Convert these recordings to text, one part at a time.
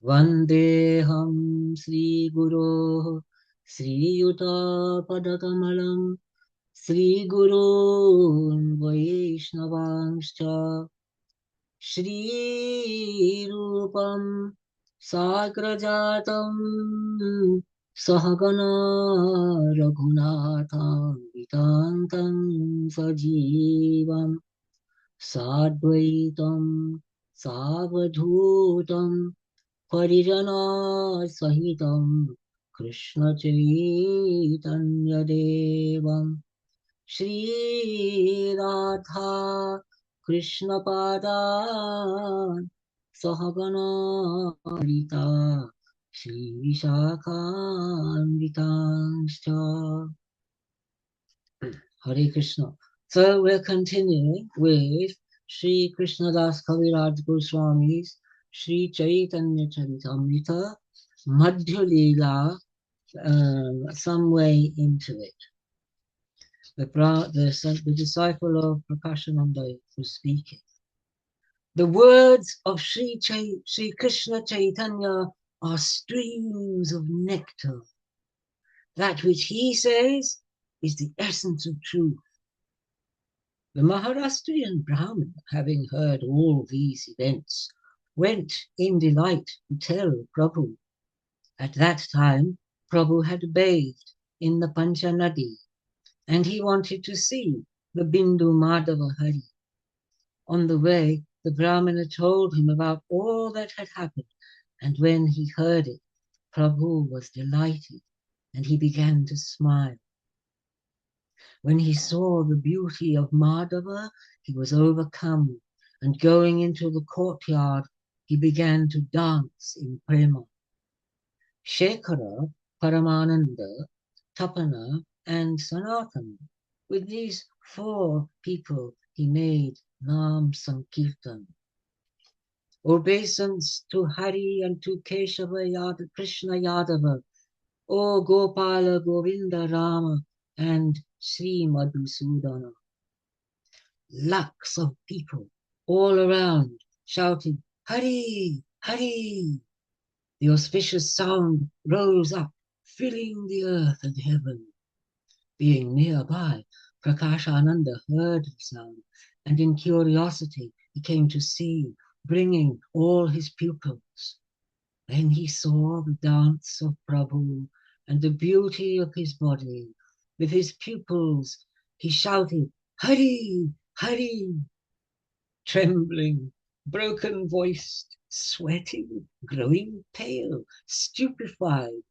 Vandeham Sri Guru Sri Yuta Padakamalam Sri Guru Vaishnavangscha Shri Rupam Sagrajatam Sahagana Raghunatham Vitantam Sajivam Sadvaitam Savadhutam Parijana Sahitam Krishna Chaitanya Devam Shri Radha Krishna Pada Sahagana Rita Shri Vishakhamritanscha. Hare Krishna. So we're continuing with Sri Krishnadas Kaviraj Goswami's Sri Chaitanya Charitamrta, Madhya Lila, some way into it. The disciple of Prakashananda was speaking. The words of Sri Krishna Chaitanya are streams of nectar. That which he says is the essence of truth. The Maharashtrian Brahmin, having heard all these events, went in delight to tell Prabhu. At that time, Prabhu had bathed in the Panchanadi, and he wanted to see the Bindu Madhava Hari. On the way, the Brahmana told him about all that had happened, and when he heard it, Prabhu was delighted, and he began to smile. When he saw the beauty of Madhava, he was overcome, and going into the courtyard, he began to dance in prema. Shekhara, Paramananda, Tapana, and Sanatana. With these four people, he made Nam Sankirtan. Obeisance to Hari and to Keshava Yadav, Krishna Yadava, O Gopala Govinda Rama, and Sri Madhusudana. Lakhs of people all around shouted, Hari, Hari. The auspicious sound rose up, filling the earth and heaven. Being nearby, Prakashananda heard the sound, and in curiosity he came to see, bringing all his pupils. Then he saw the dance of Prabhu and the beauty of his body. With his pupils, he shouted, Hari, Hari, trembling, broken-voiced, sweating, growing pale, stupefied.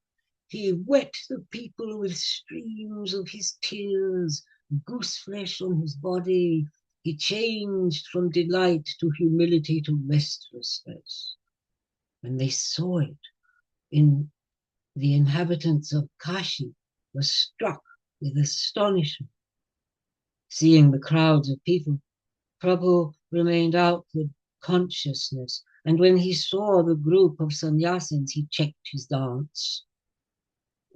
He wet the people with streams of his tears, goose-flesh on his body. He changed from delight to humility to restlessness. When they saw it, the inhabitants of Kashi were struck with astonishment. Seeing the crowds of people, Prabhu remained out with consciousness, and when he saw the group of sannyasins, he checked his dance.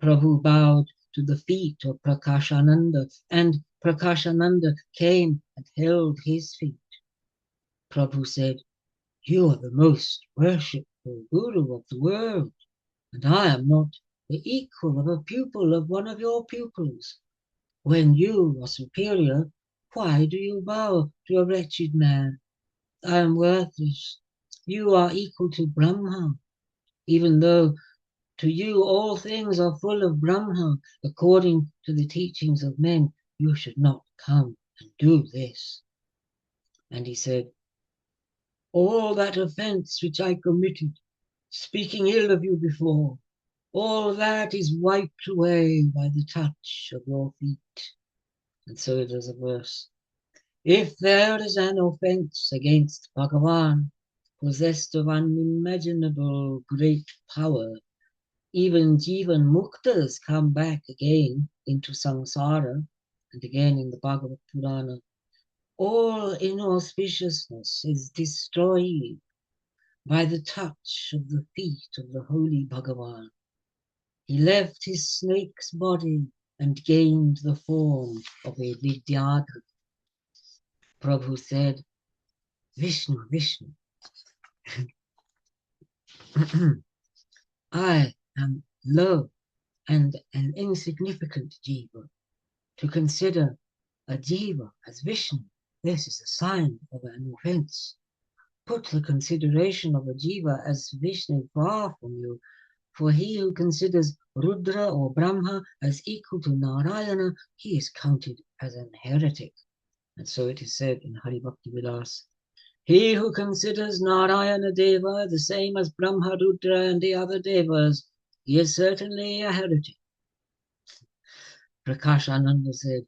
Prabhu bowed to the feet of Prakashananda, and Prakashananda came and held his feet. Prabhu said, You are the most worshipful Guru of the world, and I am not the equal of a pupil of one of your pupils. When you are superior, why do you bow to a wretched man? I am worthless. You are equal to Brahma, even though to you all things are full of Brahma. According to the teachings of men, you should not come and do this. And he said, All that offense which I committed, speaking ill of you before, all that is wiped away by the touch of your feet. And so there's a verse. If there is an offense against Bhagavan, possessed of unimaginable great power, even Jivan Muktas come back again into samsara, and again in the Bhagavad Purana. All inauspiciousness is destroyed by the touch of the feet of the holy Bhagavan. He left his snake's body and gained the form of a Vidyadhara. Prabhu said, Vishnu, Vishnu. I am low and an insignificant jiva. To consider a jiva as Vishnu, this is a sign of an offense. Put the consideration of a jiva as Vishnu far from you, for he who considers Rudra or Brahma as equal to Narayana, he is counted as an heretic. And so it is said in Hari Bhakti Vilas, he who considers Narayana Deva the same as Brahma, Rudra and the other Devas, he is certainly a heretic. Prakashananda said,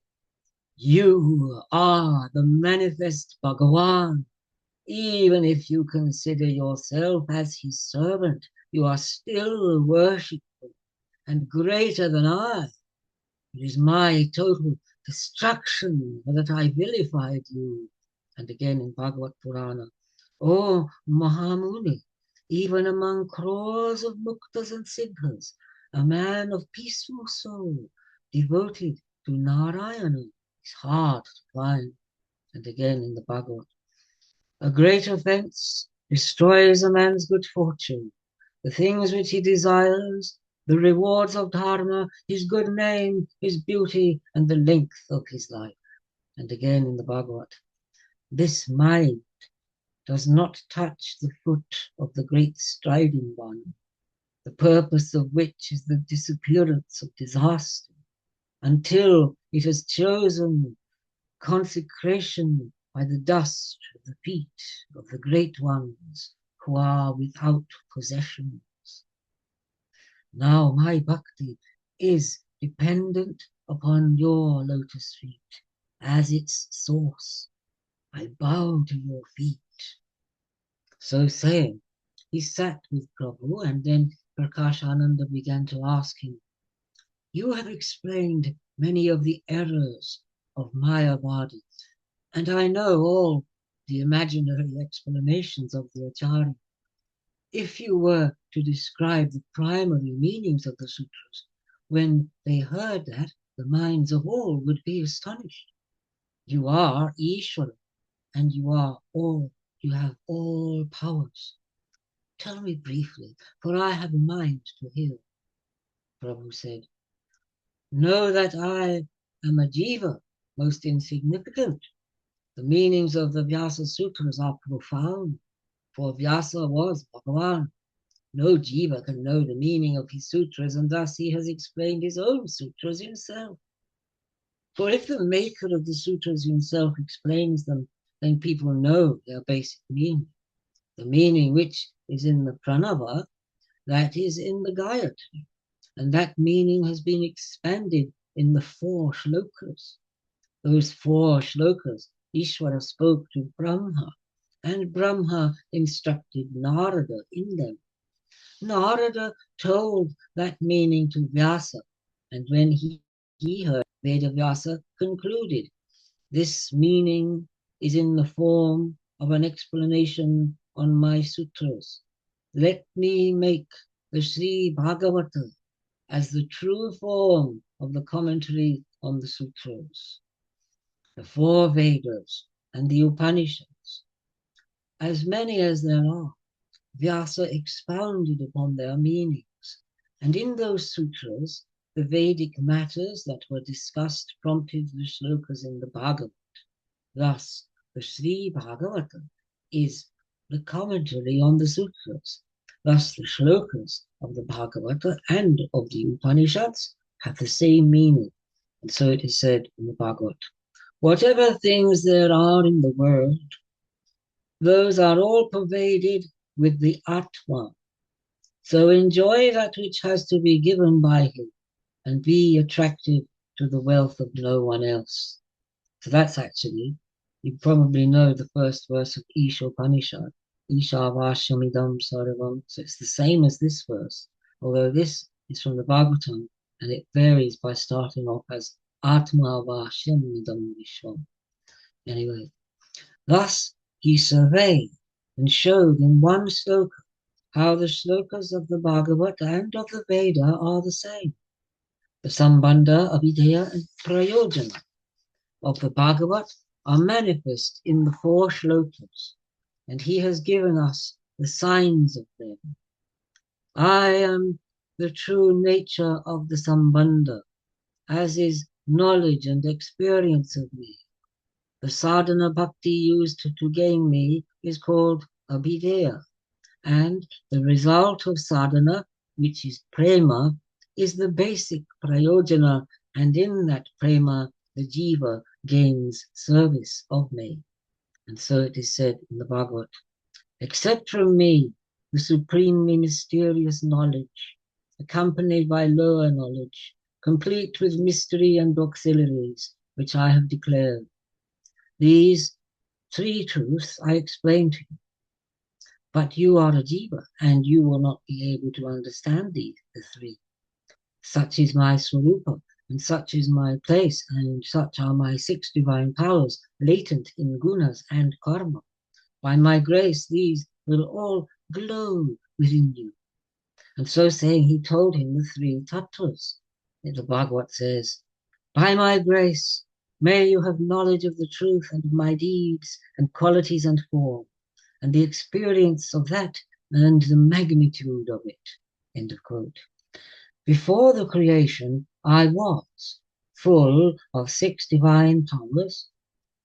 you are the manifest Bhagavan. Even if you consider yourself as his servant, you are still worshipful and greater than I. It is my total destruction that I vilified you. And again in Bhagavad Purana, O Mahamuni, even among crores of muktas and siddhas, a man of peaceful soul, devoted to Narayana, is hard to find. And again in the Bhagavad, a great offense destroys a man's good fortune. The things which he desires, the rewards of dharma, his good name, his beauty, and the length of his life. And again in the Bhagavad, this mind does not touch the foot of the great striding one, the purpose of which is the disappearance of disaster, until it has chosen consecration by the dust of the feet of the great ones who are without possessions. Now my bhakti is dependent upon your lotus feet as its source. I bow to your feet. So saying, he sat with Prabhu, and then Prakashananda began to ask him, you have explained many of the errors of Mayavadi, and I know all the imaginary explanations of the Acharya. If you were to describe the primary meanings of the sutras, when they heard that, the minds of all would be astonished. You are Ishvara, and you have all powers. Tell me briefly, for I have a mind to hear. Prabhu said, know that I am a jiva, most insignificant. The meanings of the Vyasa Sutras are profound, for Vyasa was Bhagavan. No jiva can know the meaning of his sutras, and thus he has explained his own sutras himself. For if the maker of the sutras himself explains them, then people know their basic meaning. The meaning which is in the pranava, that is in the Gayatri, and that meaning has been expanded in the 4 shlokas. Those 4 shlokas, Ishvara spoke to Brahma, and Brahma instructed Narada in them. Narada told that meaning to Vyasa, and when he heard, Vedavyasa concluded, this meaning is in the form of an explanation on my sutras. Let me make the Sri Bhagavata as the true form of the commentary on the sutras. The 4 Vedas and the Upanishads, as many as there are, Vyasa expounded upon their meanings, and in those sutras, the Vedic matters that were discussed prompted the shlokas in the Bhagavad. Thus, the Sri Bhagavata is the commentary on the sutras. Thus, the shlokas of the Bhagavata and of the Upanishads have the same meaning. And so it is said in the Bhagavad, whatever things there are in the world, those are all pervaded with the Atma. So enjoy that which has to be given by him and be attracted to the wealth of no one else. So that's actually, you probably know the first verse of Ishopanishad, Isha Vashamidam Sarvam. So it's the same as this verse, although this is from the Bhagavatam and it varies by starting off as Atma Vashamidam Vishwam. Anyway, thus he surveyed and showed in one sloka how the shlokas of the Bhagavad and of the Veda are the same. The Sambandha, Abhidheya, and Prayojana of the Bhagavad are manifest in the 4 shlokas, and he has given us the signs of them. I am the true nature of the Sambandha, as is knowledge and experience of me. The sadhana bhakti used to gain me is called abhideya, and the result of sadhana, which is prema, is the basic prayojana, and in that prema the jiva gains service of me. And so it is said in the Bhagavad, except from me, the supremely mysterious knowledge, accompanied by lower knowledge, complete with mystery and auxiliaries, which I have declared. These three truths I explain to you, but you are a jiva, and you will not be able to understand the three. Such is my swarupa, and such is my place, and such are my six divine powers latent in gunas and karma. By my grace, these will all glow within you. And so saying, he told him the three tattvas. The Bhagavad says, by my grace, may you have knowledge of the truth and of my deeds and qualities and form, and the experience of that and the magnitude of it. End of quote. Before the creation, I was full of six divine powers,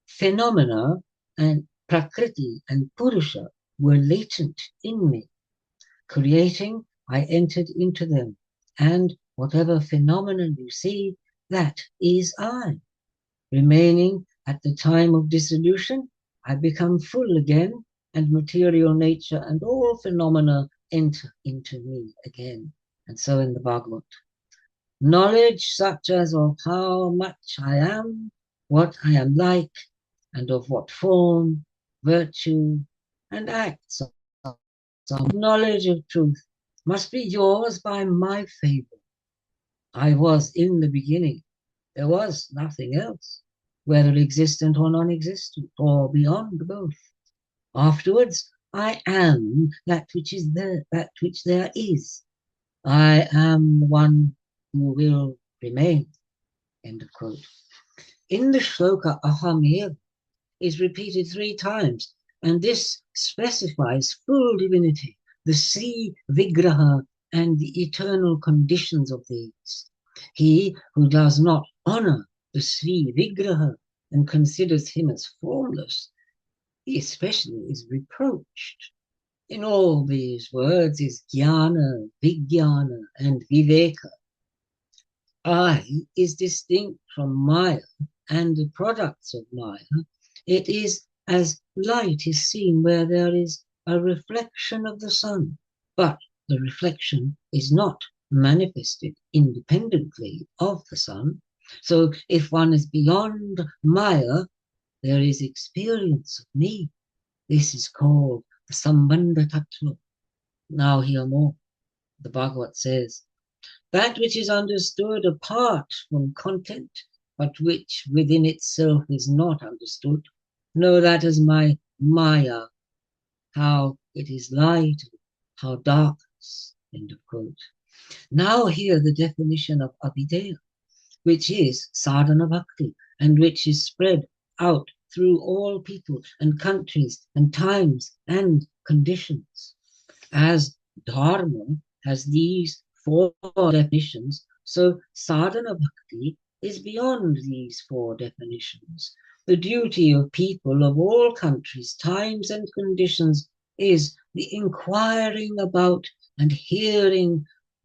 phenomena, and prakriti and purusha were latent in me. Creating, I entered into them, and whatever phenomenon you see, that is I. Remaining at the time of dissolution, I become full again, and material nature and all phenomena enter into me again. And so in the Bhagavad, knowledge such as of how much I am, what I am like, and of what form, virtue, and acts of some knowledge of truth must be yours by my favor. I was in the beginning. There was nothing else, whether existent or non-existent, or beyond both. Afterwards, I am that which is there, that which there is. I am one who will remain. End of quote. In the shloka, aham is repeated three times, and this specifies full divinity, the Sri Vigraha, and the eternal conditions of these. He who does not honor the Sri Vigraha and considers him as formless, he especially is reproached. In all these words is jnana, vijnana, and viveka. I is distinct from Maya and the products of Maya. It is as light is seen where there is a reflection of the sun, but the reflection is not manifested independently of the sun. So if one is beyond Maya, there is experience of me. This is called the Sambandha Tattva. Now hear more. The Bhagavad says, that which is understood apart from content, but which within itself is not understood, know that as my Maya, how it is light, how darkness. End of quote. Now hear the definition of Abhideya, which is sadhana bhakti, and which is spread out through all people and countries and times and conditions. As dharma has these four definitions, so sadhana bhakti is beyond these four definitions. The duty of people of all countries, times, and conditions is the inquiring about and hearing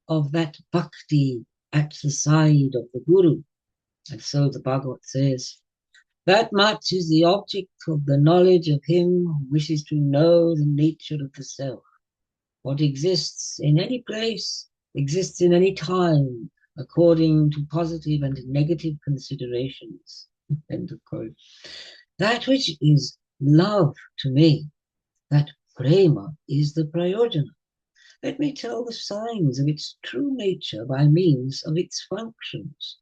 of that bhakti at the side of the Guru. And so the Bhagavad says, that much is the object of the knowledge of him who wishes to know the nature of the self. What exists in any place exists in any time, according to positive and negative considerations. End of quote. That which is love to me, that prema, is the prayojana. Let me tell the signs of its true nature by means of its functions.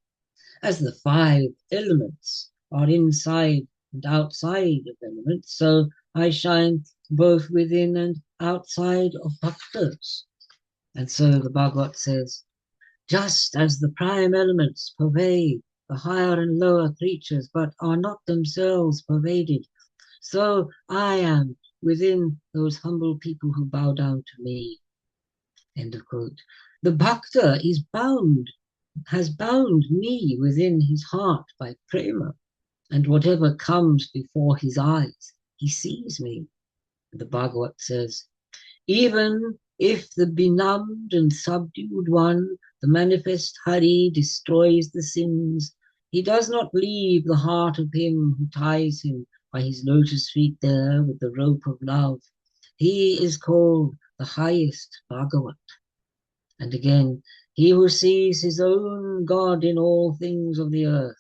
As the five elements are inside and outside of elements, so I shine both within and outside of bhaktas. And so the Bhagavad says, just as the prime elements pervade the higher and lower creatures, but are not themselves pervaded, so I am within those humble people who bow down to me. End of quote. The Bhakta is bound, has bound me within his heart by prema, and whatever comes before his eyes, he sees me. The Bhagavat says, even if the benumbed and subdued one, the manifest Hari, destroys the sins, he does not leave the heart of him who ties him by his lotus feet there with the rope of love. He is called the highest Bhagavat. And again, he who sees his own God in all things of the earth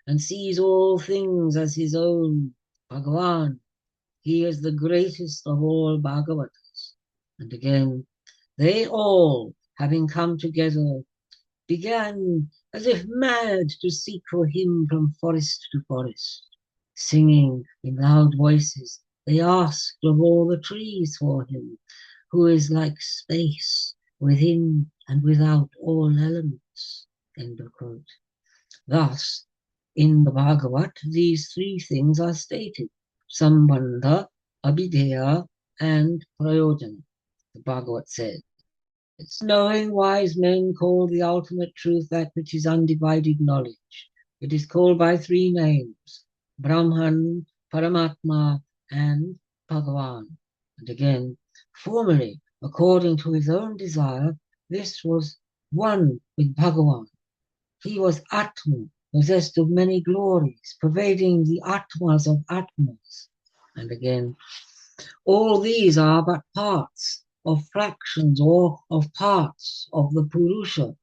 and sees all things as his own, Bhagavan, he is the greatest of all Bhagavatas. And again, they all, having come together, began as if mad to seek for him from forest to forest. Singing in loud voices, they asked of all the trees for him, who is like space within and without all elements. End of quote. Thus, in the Bhagavat, these three things are stated: Sambandha, Abhideya, and Prayojana. The Bhagavat says, knowing wise men call the ultimate truth that which is undivided knowledge. It is called by three names: Brahman, Paramatma, and Bhagavan. And again, formerly, according to his own desire, this was one with Bhagavan. He was Atma, possessed of many glories, pervading the Atmas of Atmas. And again, all these are but parts of fractions or of parts of the Purusha.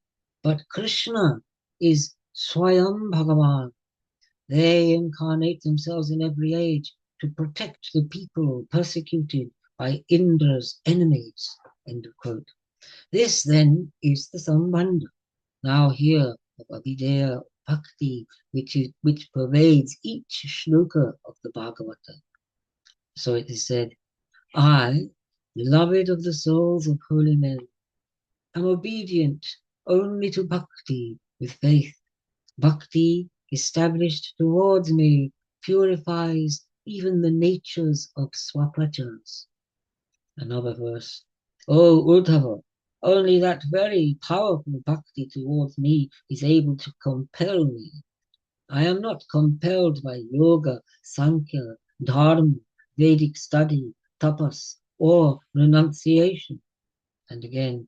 But Krishna is Swayam Bhagavan. They incarnate themselves in every age to protect the people persecuted by Indra's enemies. End of quote. This then is the Sambandha. Now here of Abhideya Bhakti, which pervades each shloka of the Bhagavata. So it is said, I, beloved of the souls of holy men, am obedient only to Bhakti with faith. Bhakti, established towards me, purifies even the natures of swaprachas. Another verse. O Uddhava, only that very powerful Bhakti towards me is able to compel me. I am not compelled by yoga, sankhya, dharma, Vedic study, tapas, or renunciation. And again,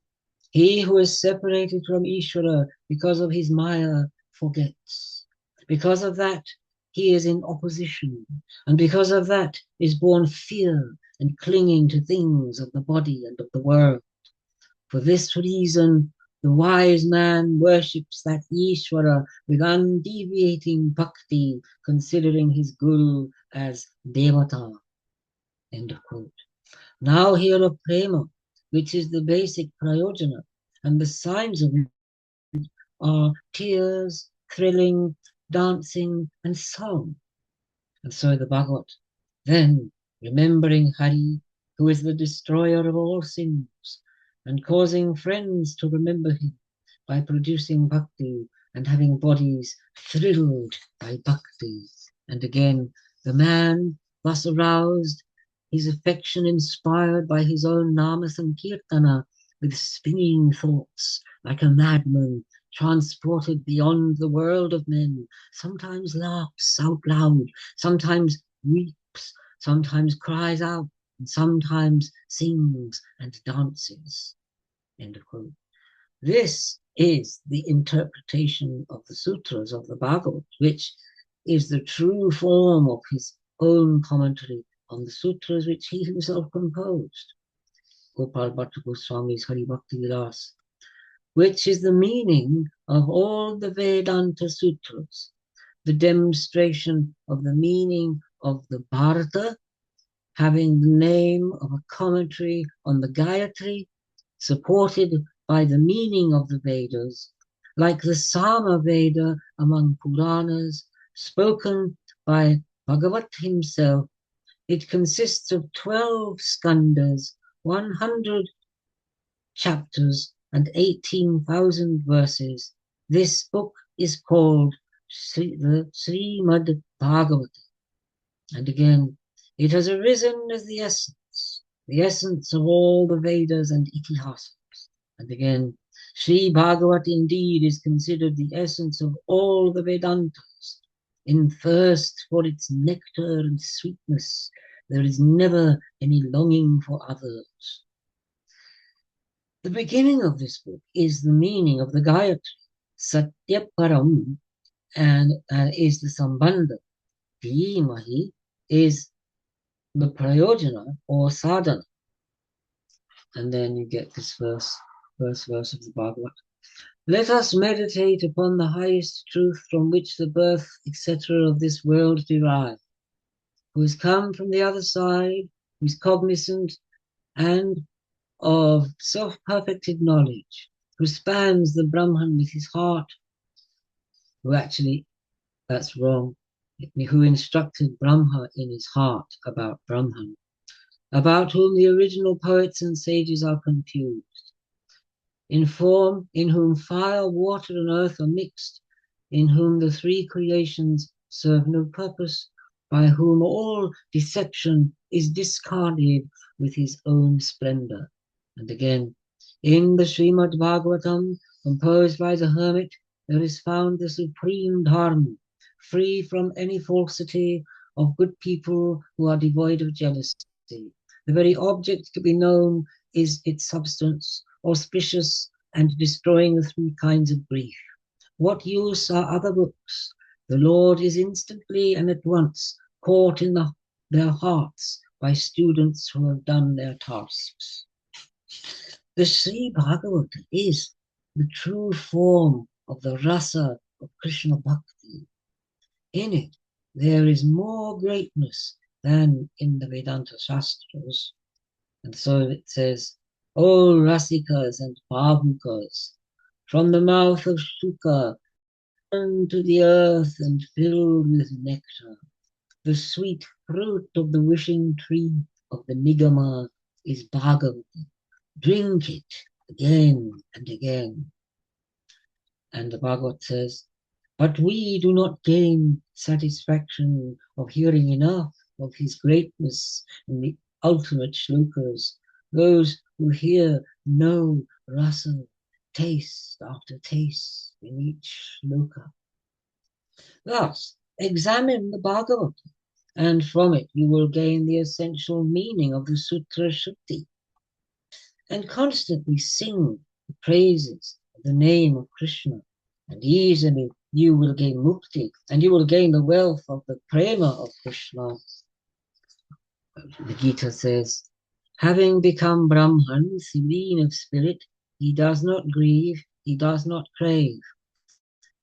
he who is separated from Ishvara because of his Maya forgets. Because of that, he is in opposition. And because of that is born fear and clinging to things of the body and of the world. For this reason, the wise man worships that Ishvara with undeviating bhakti, considering his guru as Devata. End of quote. Now here of prema, which is the basic prayojana, and the signs of it are tears, thrilling, dancing, and song. And so the Bhagavat, then remembering Hari, who is the destroyer of all sins, and causing friends to remember him by producing bhakti and having bodies thrilled by bhakti. And again, the man thus aroused, his affection inspired by his own nama sankirtana, with spinning thoughts, like a madman, transported beyond the world of men, sometimes laughs out loud, sometimes weeps, sometimes cries out, and sometimes sings and dances. End of quote. This is the interpretation of the sutras of the Bhagavad, which is the true form of his own commentary on the sutras which he himself composed. Gopal Bhatta Goswami's Hari Bhakti Vilas, which is the meaning of all the Vedanta sutras, the demonstration of the meaning of the Bharata, having the name of a commentary on the Gayatri, supported by the meaning of the Vedas, like the Sama Veda among Puranas, spoken by Bhagavat himself. It consists of 12 skandhas, 100 chapters, and 18,000 verses. This book is called the Srimad Bhagavata. And again, it has arisen as the essence of all the Vedas and Itihasas. And again, Sri Bhagavat indeed is considered the essence of all the Vedantas. In thirst for its nectar and sweetness, there is never any longing for others. The beginning of this book is the meaning of the Gayatri. Satyaparam and is the Sambandha. Dhimahi is the Prayojana or Sadhana. And then you get this first verse of the Bhagavad. Let us meditate upon the highest truth from which the birth, etc. of this world derive, who has come from the other side, who is cognizant and of self-perfected knowledge, who spans the Brahman with his heart, who actually, that's wrong, who instructed Brahma in his heart about Brahman, about whom the original poets and sages are confused, in form, in whom fire, water, and earth are mixed, in whom the three creations serve no purpose, by whom all deception is discarded with his own splendor. And again, in the Srimad Bhagavatam, composed by the hermit, there is found the supreme dharma, free from any falsity, of good people who are devoid of jealousy. The very object to be known is its substance, auspicious and destroying the three kinds of grief. What use are other books? The Lord is instantly and at once caught in their hearts by students who have done their tasks. The Sri Bhagavata is the true form of the rasa of Krishna Bhakti. In it, there is more greatness than in the Vedanta Shastras. And so it says, O Rasikas and Bhavukas, from the mouth of Shuka, turned to the earth and filled with nectar. The sweet fruit of the wishing tree of the Nigama is Bhagavata. Drink it again and again. And the Bhagavat says, but we do not gain satisfaction of hearing enough of his greatness in the ultimate shlokas. Those who hear know rasa, taste after taste in each shloka. Thus, examine the Bhagavata, and from it you will gain the essential meaning of the Sutra Shruti, and constantly sing the praises of the name of Krishna, and easily you will gain mukti, and you will gain the wealth of the prema of Krishna. The Gita says, having become Brahman, serene of spirit, he does not grieve, he does not crave.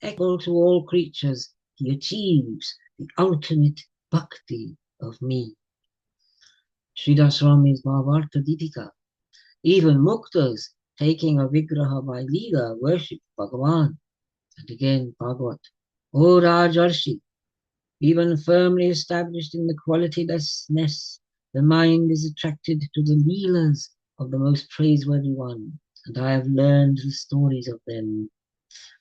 Equal to all creatures, he achieves the ultimate bhakti of me. Sridhar Swami's Mahabharata Deepika. Even muktas taking a vigraha by Lila worship Bhagavan. And again, Bhagavat. O Rajarshi, even firmly established in the qualitylessness, the mind is attracted to the Leelas of the most praiseworthy one, and I have learned the stories of them.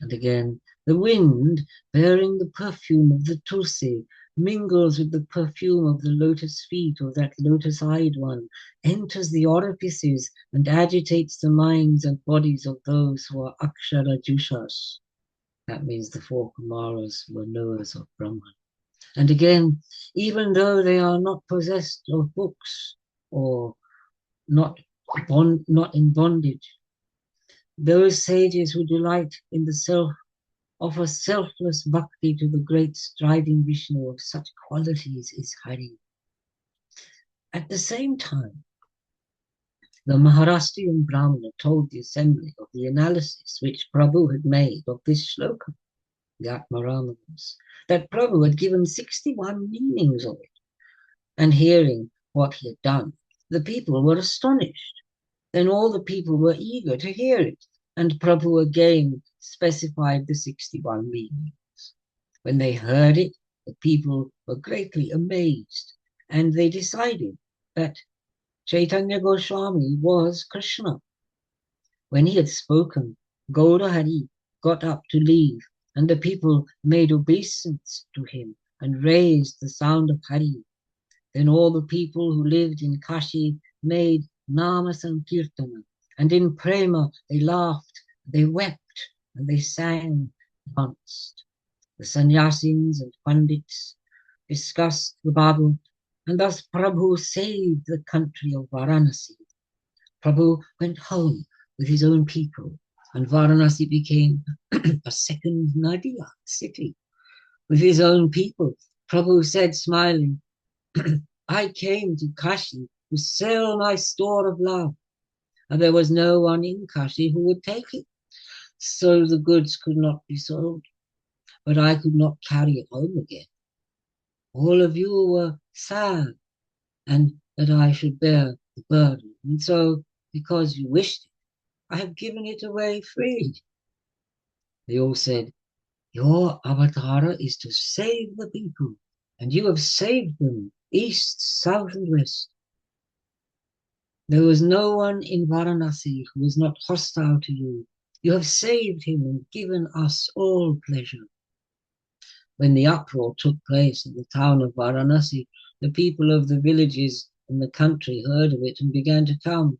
And again, the wind, bearing the perfume of the tulsi, mingles with the perfume of the lotus feet of that lotus-eyed one, enters the orifices and agitates the minds and bodies of those who are Akshara Jushas. That means the four Kumaras who are knowers of Brahman. And again, even though they are not possessed of books or not in bondage, those sages who delight in the self offer selfless bhakti to the great striving Vishnu of such qualities is Hari. At the same time, the Maharashtrian Brahmana told the assembly of the analysis which Prabhu had made of this shloka, the Atmaramanas, that Prabhu had given 61 meanings of it. And hearing what he had done, the people were astonished. Then all the people were eager to hear it, and Prabhu again specified the 61 meanings. When they heard it, the people were greatly amazed, and they decided that Chaitanya Gosvami was Krishna. When he had spoken, Gaura Hari got up to leave, and the people made obeisance to him and raised the sound of Hari. Then all the people who lived in Kashi made Nama Sankirtana, And in prema they laughed, they wept, and they sang, danced. The sannyasins and pandits discussed the Bible, and thus Prabhu saved the country of Varanasi. Prabhu went home with his own people, and Varanasi became a second Madhya city with his own people. Prabhu said, smiling, I came to Kashi to sell my store of love, and there was no one in Kashi who would take it. So the goods could not be sold, but I could not carry it home again. All of you were sad, and that I should bear the burden. And so, because you wished it, I have given it away free. They all said, your avatara is to save the people, and you have saved them, east, south, and west. There was no one in Varanasi who was not hostile to you. You have saved him and given us all pleasure. When the uproar took place in the town of Varanasi, the people of the villages in the country heard of it and began to come.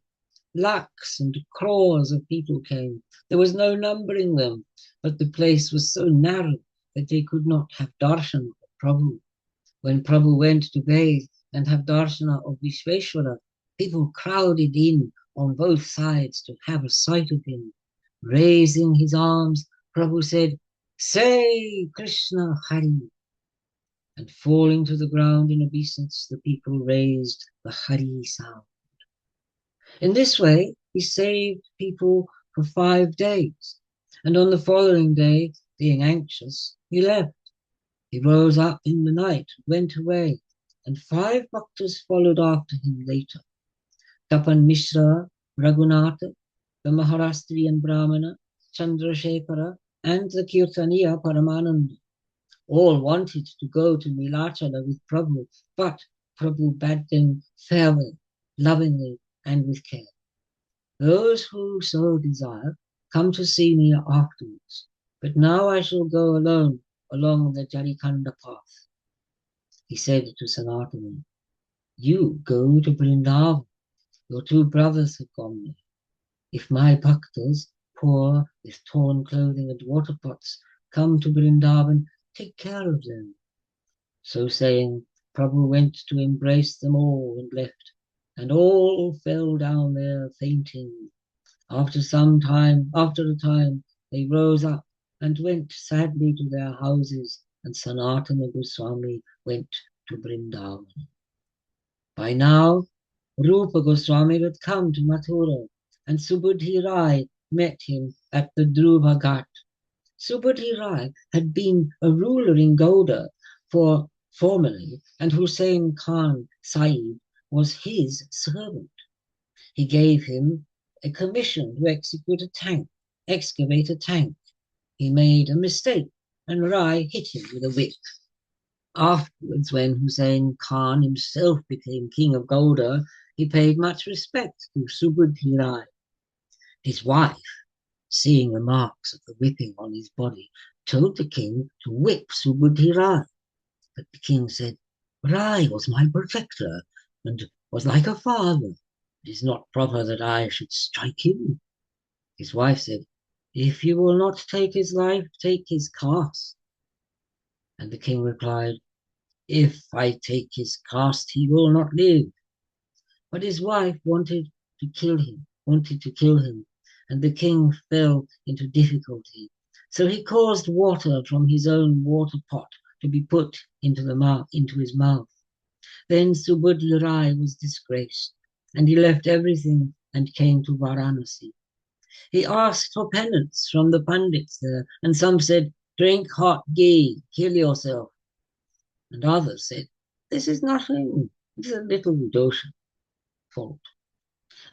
Lakhs and crores of people came. There was no numbering them, but the place was so narrow that they could not have darshan of Prabhu. When Prabhu went to bathe and have darshana of Vishveshwara, people crowded in on both sides to have a sight of him. Raising his arms, Prabhu said, say Krishna Hari. And falling to the ground in obeisance, the people raised the Hari sound. In this way, he saved people for 5 days. And on the following day, being anxious, he left. He rose up in the night, went away, and 5 bhaktas followed after him later. Tapan Mishra, Raghunatha, the Maharashtrian Brahmana, Chandrasekhara, and the Kirtaniya Paramananda. All wanted to go to Nilachala with Prabhu, but Prabhu bade them farewell, lovingly and with care. Those who so desire come to see me afterwards, but now I shall go alone along the Jarikanda path. He said to Sanatana, you go to Vrindavan. Your 2 brothers have gone there. If my bhaktas, poor with torn clothing and water pots, come to Vrindavan, take care of them. So saying, Prabhu went to embrace them all and left, and all fell down there fainting. After a time, they rose up and went sadly to their houses, and Sanatana Goswami went to Vrindavan. By now, Rupa Goswami had come to Mathura, and Subudhi Rai met him at the Dhruva Ghat. Subudhi Rai had been a ruler in Gauda formerly, and Hussain Khan Sahib was his servant. He gave him a commission to excavate a tank. He made a mistake, and Rai hit him with a whip. Afterwards, when Hussain Khan himself became king of Gauda, he paid much respect to Subudhi Rai. His wife, seeing the marks of the whipping on his body, told the king to whip Subudhi Rai. But the king said, Rai was my protector and was like a father. It is not proper that I should strike him. His wife said, if you will not take his life, take his caste. And the king replied, if I take his caste, he will not live. But his wife wanted to kill him, and the king fell into difficulty. So he caused water from his own water pot to be put into his mouth. Then Subudhi Rai was disgraced, and he left everything and came to Varanasi. He asked for penance from the pandits there, and some said, drink hot ghee, kill yourself. And others said, this is nothing, it is a little dosha fault.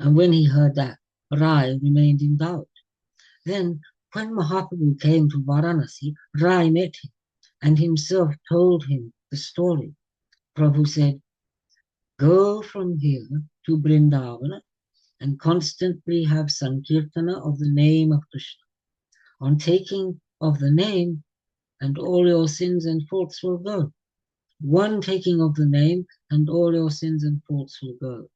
And when he heard that, Rai remained in doubt. Then, when Mahaprabhu came to Varanasi, Rai met him and himself told him the story. Prabhu said, go from here to Vrindavana and constantly have Sankirtana of the name of Krishna. On taking of the name, and all your sins and faults will go. One taking of the name, and all your sins and faults will go.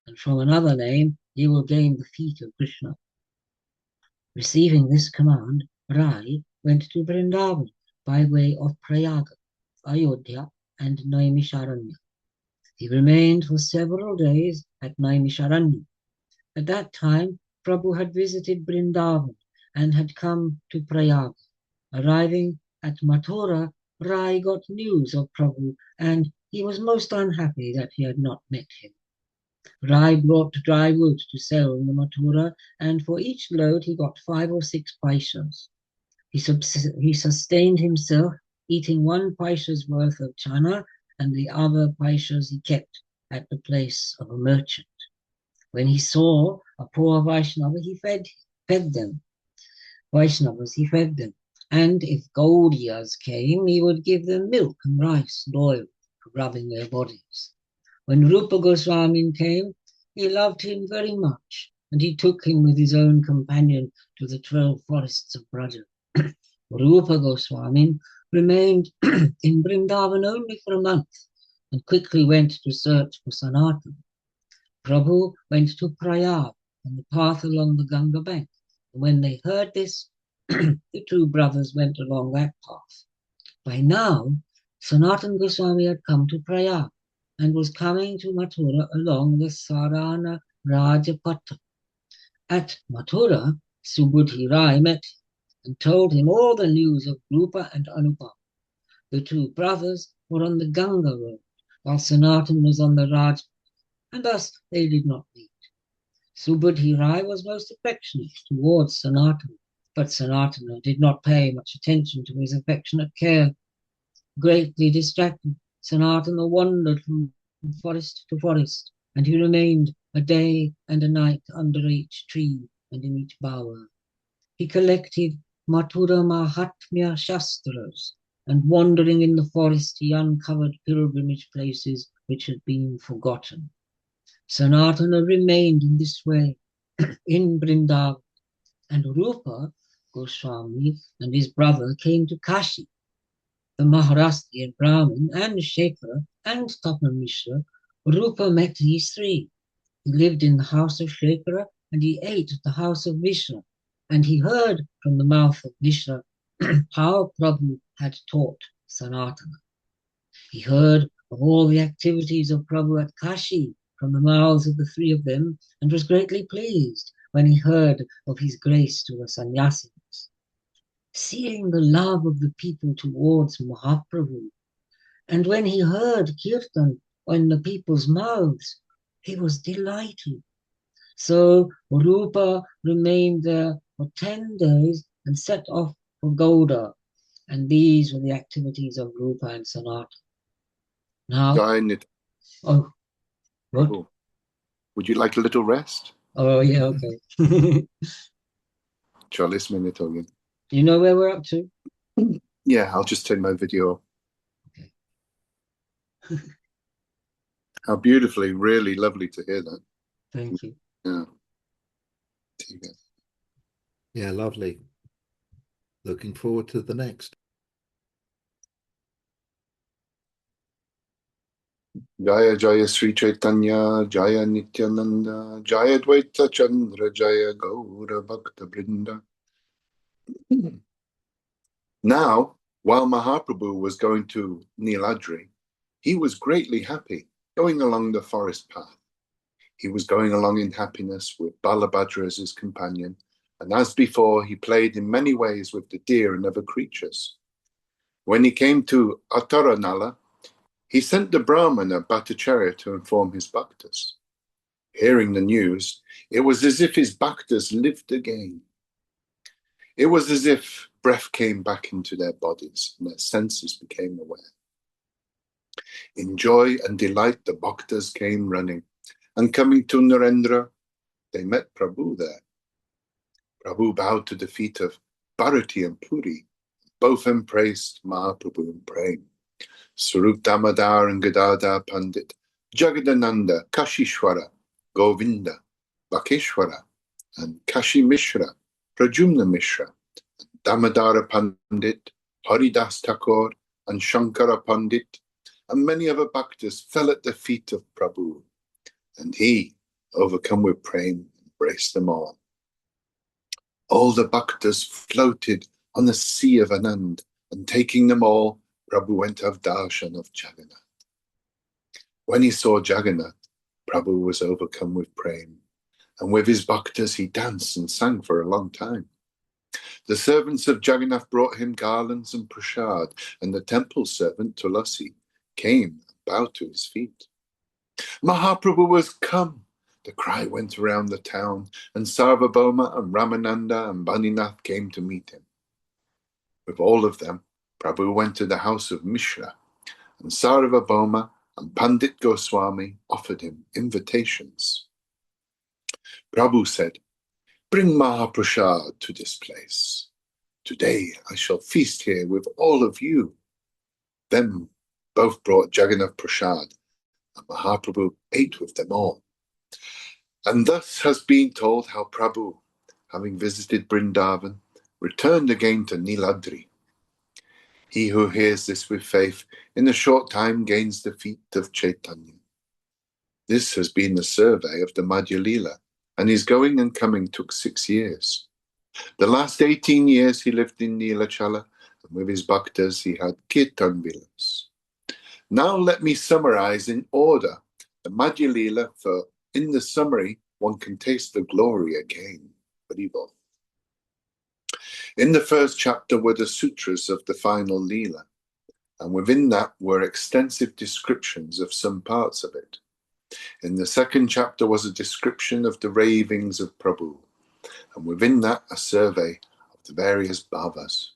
and from another name he will gain the feet of Krishna. Receiving this command, Rai went to Vrindavan by way of Prayaga, Ayodhya, and Naimisharanya. He remained for several days at Naimisharanya. At that time, Prabhu had visited Vrindavan and had come to Prayaga. Arriving at Mathura, Rai got news of Prabhu, and he was most unhappy that he had not met him. Rai brought dry wood to sell in the Mathura, and for each load he got 5 or 6 paishas. He sustained himself eating 1 paisha's worth of chana, and the other paishas he kept at the place of a merchant. When he saw a poor Vaishnava, he fed them. Vaishnavas, he fed them. And if Gaudiyas came, he would give them milk and rice and oil for rubbing their bodies. When Rupa Goswami came, he loved him very much, and he took him with his own companion to the 12 forests of Braja. Rupa Goswami remained in Vrindavan only for a month and quickly went to search for Sanatana. Prabhu went to Prayag on the path along the Ganga bank. And when they heard this, the 2 brothers went along that path. By now, Sanatana Goswami had come to Prayag and was coming to Mathura along the Sarana Rajapatha. At Mathura, Subudhi Rai met him and told him all the news of Rupa and Anupam. The 2 brothers were on the Ganga road, while Sanatana was on the Raj, and thus they did not meet. Subudhi Rai was most affectionate towards Sanatana, but Sanatana did not pay much attention to his affectionate care. Greatly distracted, Sanatana wandered from forest to forest, and he remained a day and a night under each tree and in each bower. He collected Mathura Mahatmya Shastras, and wandering in the forest he uncovered pilgrimage places which had been forgotten. Sanatana remained in this way in Vrindavan, and Rupa Goswami and his brother came to Kashi. The Maharashtrian Brahmin and Shekhar and Tapan Mishra, Rupa met these 3. He lived in the house of Shekhara and he ate at the house of Mishra, and he heard from the mouth of Mishra how Prabhu had taught Sanatana. He heard of all the activities of Prabhu at Kashi from the mouths of the 3 of them, and was greatly pleased when he heard of his grace to the sannyasis. Seeing the love of the people towards Mahaprabhu, and when he heard kirtan on the people's mouths, he was delighted. So Rupa remained there for 10 days and set off for Gouda, and these were the activities of Rupa and Sanatana. Now, oh, what? Prabhu, would you like a little rest? Oh, yeah, okay. 40 minutes again. Do you know where we're up to? Yeah, I'll just turn my video off. Okay. How beautifully, really lovely to hear that. Thank you. Yeah. Yeah, lovely. Looking forward to the next. Jaya Jaya Sri Chaitanya, Jaya Nityananda, Jaya Dvaita Chandra, Jaya Gaura Bhakta Brinda. Now, while Mahaprabhu was going to Niladri, he was greatly happy, going along the forest path. He was going along in happiness with Balabhadra as his companion, and as before, he played in many ways with the deer and other creatures. When he came to Attaranala, he sent the Brahmana Bhattacharya to inform his bhaktas. Hearing the news, it was as if his bhaktas lived again. It was as if breath came back into their bodies and their senses became aware. In joy and delight, the bhaktas came running, and coming to Narendra, they met Prabhu there. Prabhu bowed to the feet of Bharati and Puri. Both embraced Mahaprabhu in praying. Swarup Damodar and Gadadhar Pandit, Jagadananda, Kashishwara, Govinda, Bakeshwara, and Kashi Mishra, Prajumna Mishra, Damodara Pandit, Haridas Thakur, and Shankara Pandit, and many other bhaktas fell at the feet of Prabhu. And he, overcome with prema, embraced them all. All the bhaktas floated on the sea of Anand, and taking them all, Prabhu went to have darshan of Jagannath. When he saw Jagannath, Prabhu was overcome with prema, and with his bhaktas he danced and sang for a long time. The servants of Jagannath brought him garlands and prasad, and the temple servant Tulasi came and bowed to his feet. Mahaprabhu was come! The cry went around the town, and Sarvabhauma and Ramananda and Baninath came to meet him. With all of them, Prabhu went to the house of Mishra, and Sarvabhauma and Pandit Goswami offered him invitations. Prabhu said, "Bring Mahaprasad to this place. Today I shall feast here with all of you." Then both brought Jagannath Prasad, and Mahaprabhu ate with them all. And thus has been told how Prabhu, having visited Vrindavan, returned again to Niladri. He who hears this with faith, in a short time gains the feet of Chaitanya. This has been the survey of the Madhya Lila, and his going and coming took 6 years. The last 18 years he lived in Nilachala, and with his bhaktas he had kirtan villas. Now let me summarize in order the Madhya Lila, for in the summary one can taste the glory again. Haribol. In the first chapter were the sutras of the final Lila, and within that were extensive descriptions of some parts of it. In the second chapter was a description of the ravings of Prabhu, and within that a survey of the various bhavas.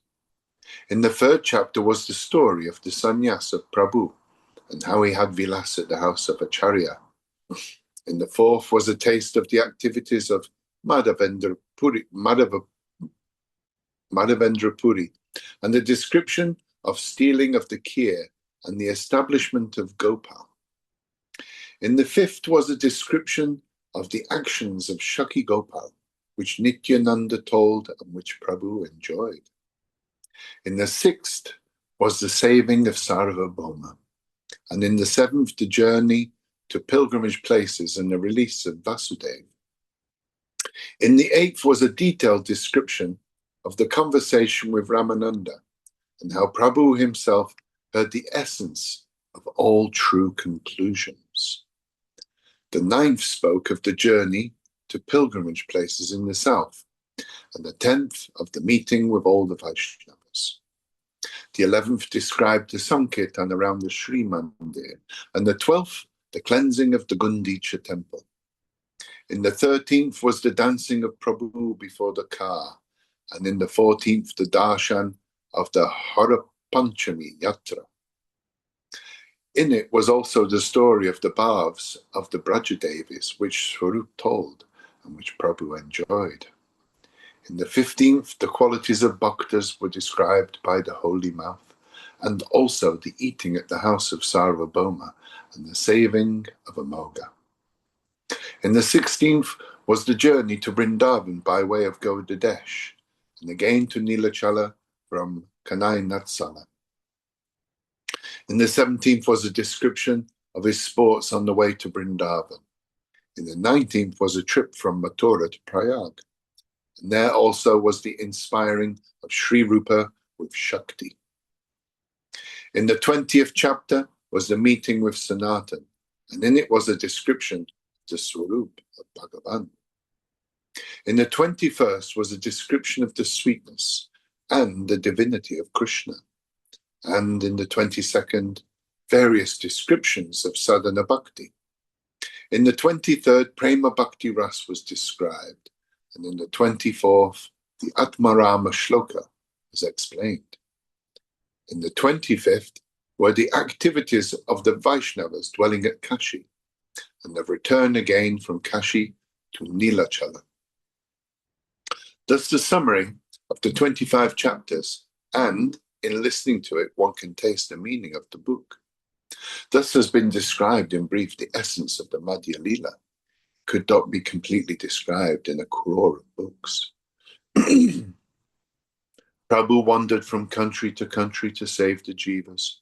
In the third chapter was the story of the sannyas of Prabhu, and how he had vilas at the house of Acharya. In the fourth was a taste of the activities of Madhavendra Puri, and the description of stealing of the kheer and the establishment of Gopal. In the fifth was a description of the actions of Shaki Gopal, which Nityananda told and which Prabhu enjoyed. In the sixth was the saving of Sarvabhauma, and in the seventh the journey to pilgrimage places and the release of Vasudeva. In the eighth was a detailed description of the conversation with Ramananda, and how Prabhu himself heard the essence of all true conclusions. The ninth spoke of the journey to pilgrimage places in the south, and the 10th of the meeting with all the Vaishnavas. The 11th described the Sankirtan around the Sri Mandir, and the 12th, the cleansing of the Gundicha temple. In the 13th was the dancing of Prabhu before the car, and in the 14th, the darshan of the Harapanchami Yatra. In it was also the story of the bhavs of the Brajadevis, which Swarup told, and which Prabhu enjoyed. In the 15th, the qualities of bhaktas were described by the holy mouth, and also the eating at the house of Sarvabhauma, and the saving of Amoga. In the 16th was the journey to Vrindavan by way of Gaudadesh, and again to Nilachala from Kanai Natsala. In the 17th was a description of his sports on the way to Vrindavan. In the 19th was a trip from Mathura to Prayag. And there also was the inspiring of Sri Rupa with Shakti. In the 20th chapter was the meeting with Sanatan, and in it was a description of the Swarup of Bhagavan. In the 21st was a description of the sweetness and the divinity of Krishna. And in the 22nd, various descriptions of sadhana bhakti. In the 23rd, prema bhakti ras was described, and in the 24th, the Atmarama shloka was explained. In the 25th were the activities of the Vaishnavas dwelling at Kashi, and the return again from Kashi to Nilachala. Thus the summary of the 25 chapters, and in listening to it, one can taste the meaning of the book. Thus has been described in brief the essence of the Madhya Lila. Could not be completely described in a crore of books. Prabhu wandered from country to save the jivas.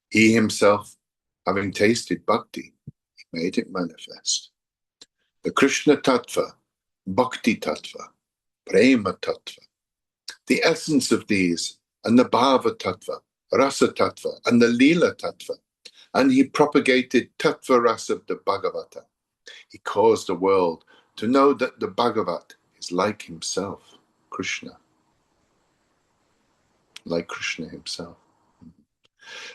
He himself, having tasted bhakti, he made it manifest. the Krishna Tattva, Bhakti Tattva, Prema Tattva, the essence of these, and the Bhava Tattva, Rasa Tattva, and the Lila Tattva. And he propagated Tattva Rasa of the Bhagavata. He caused the world to know that the Bhagavat is like himself, Krishna, like Krishna himself.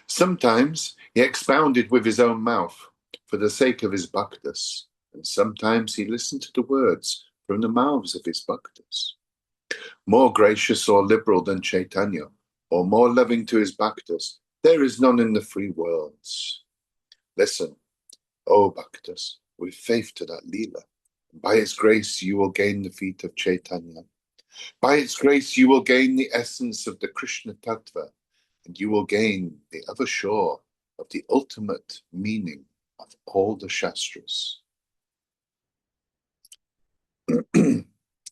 Sometimes he expounded with his own mouth for the sake of his bhaktas, and sometimes he listened to the words from the mouths of his bhaktas. More gracious or liberal than Chaitanya, or more loving to his bhaktas, there is none in the three worlds. Listen, O bhaktas, with faith to that Lila. By its grace you will gain the feet of Chaitanya. By its grace you will gain the essence of the Krishna Tattva, and you will gain the other shore of the ultimate meaning of all the Shastras.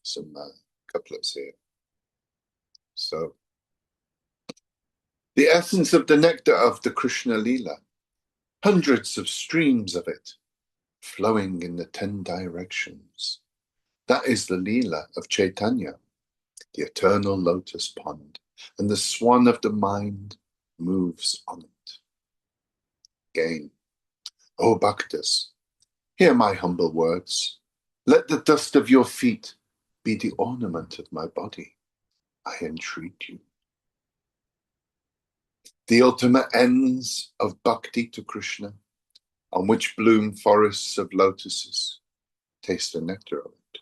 Some couplets here. So, the essence of the nectar of the Krishna Lila, hundreds of streams of it, flowing in the 10 directions. That is the Lila of Chaitanya, the eternal lotus pond, and the swan of the mind moves on it. Again, O Bhaktas, hear my humble words. Let the dust of your feet be the ornament of my body. I entreat you. The ultimate ends of bhakti to Krishna, on which bloom forests of lotuses, taste the nectar of it.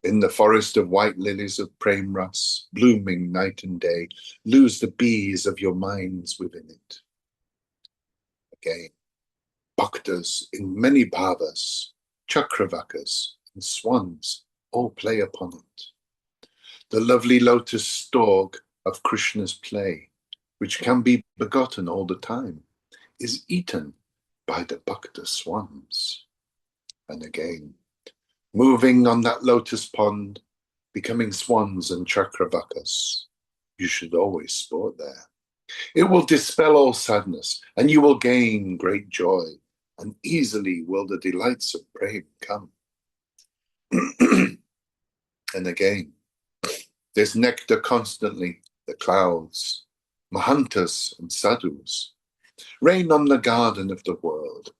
In the forest of white lilies of prem ras, blooming night and day, lose the bees of your minds within it. Again, bhaktas in many bhavas, chakravakas and swans all play upon it. The lovely lotus stalk of Krishna's play, which can be begotten all the time, is eaten by the bhakta swans. And again, moving on that lotus pond, becoming swans and chakravakas, you should always sport there. It will dispel all sadness, and you will gain great joy, and easily will the delights of prem come. And again, there's nectar constantly, the clouds, mahantas and sadhus, rain on the garden of the world,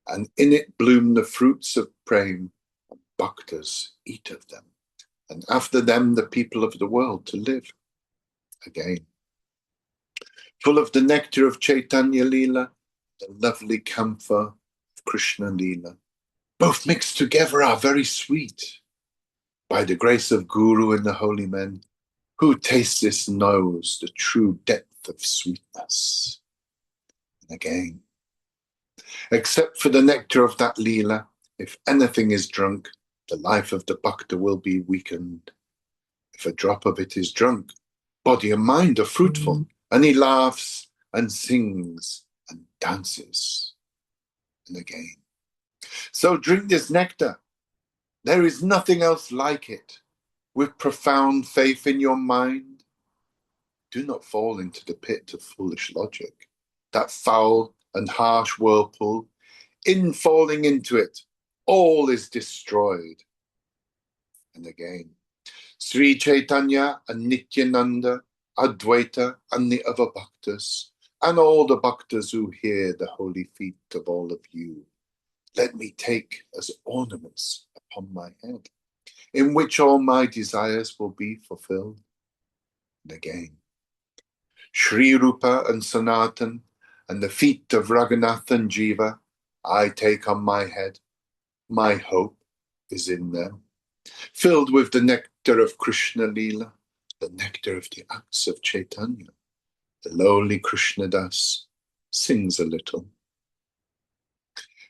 and in it bloom the fruits of prem, and bhaktas eat of them, and after them the people of the world to live. Again, full of the nectar of Chaitanya Lila, the lovely camphor of Krishna Lila, both mixed together are very sweet. By the grace of Guru and the holy men, who tastes this knows the true depth of sweetness. And again, except for the nectar of that Lila, if anything is drunk, the life of the bhakta will be weakened. If a drop of it is drunk, body and mind are fruitful, and he laughs and sings and dances. And again, so drink this nectar. There is nothing else like it. With profound faith in your mind, do not fall into the pit of foolish logic, that foul and harsh whirlpool. In falling into it, all is destroyed. And again, Sri Chaitanya and Nityananda, Advaita and the other bhaktas, and all the bhaktas who hear the holy feet of all of you, let me take as ornaments upon my head, in which all my desires will be fulfilled. And again, Sri Rupa and Sanatan and the feet of Raghunath and Jiva, I take on my head. My hope is in them, filled with the nectar of Krishna Lila, the nectar of the acts of Chaitanya. The lowly Krishna Das sings a little.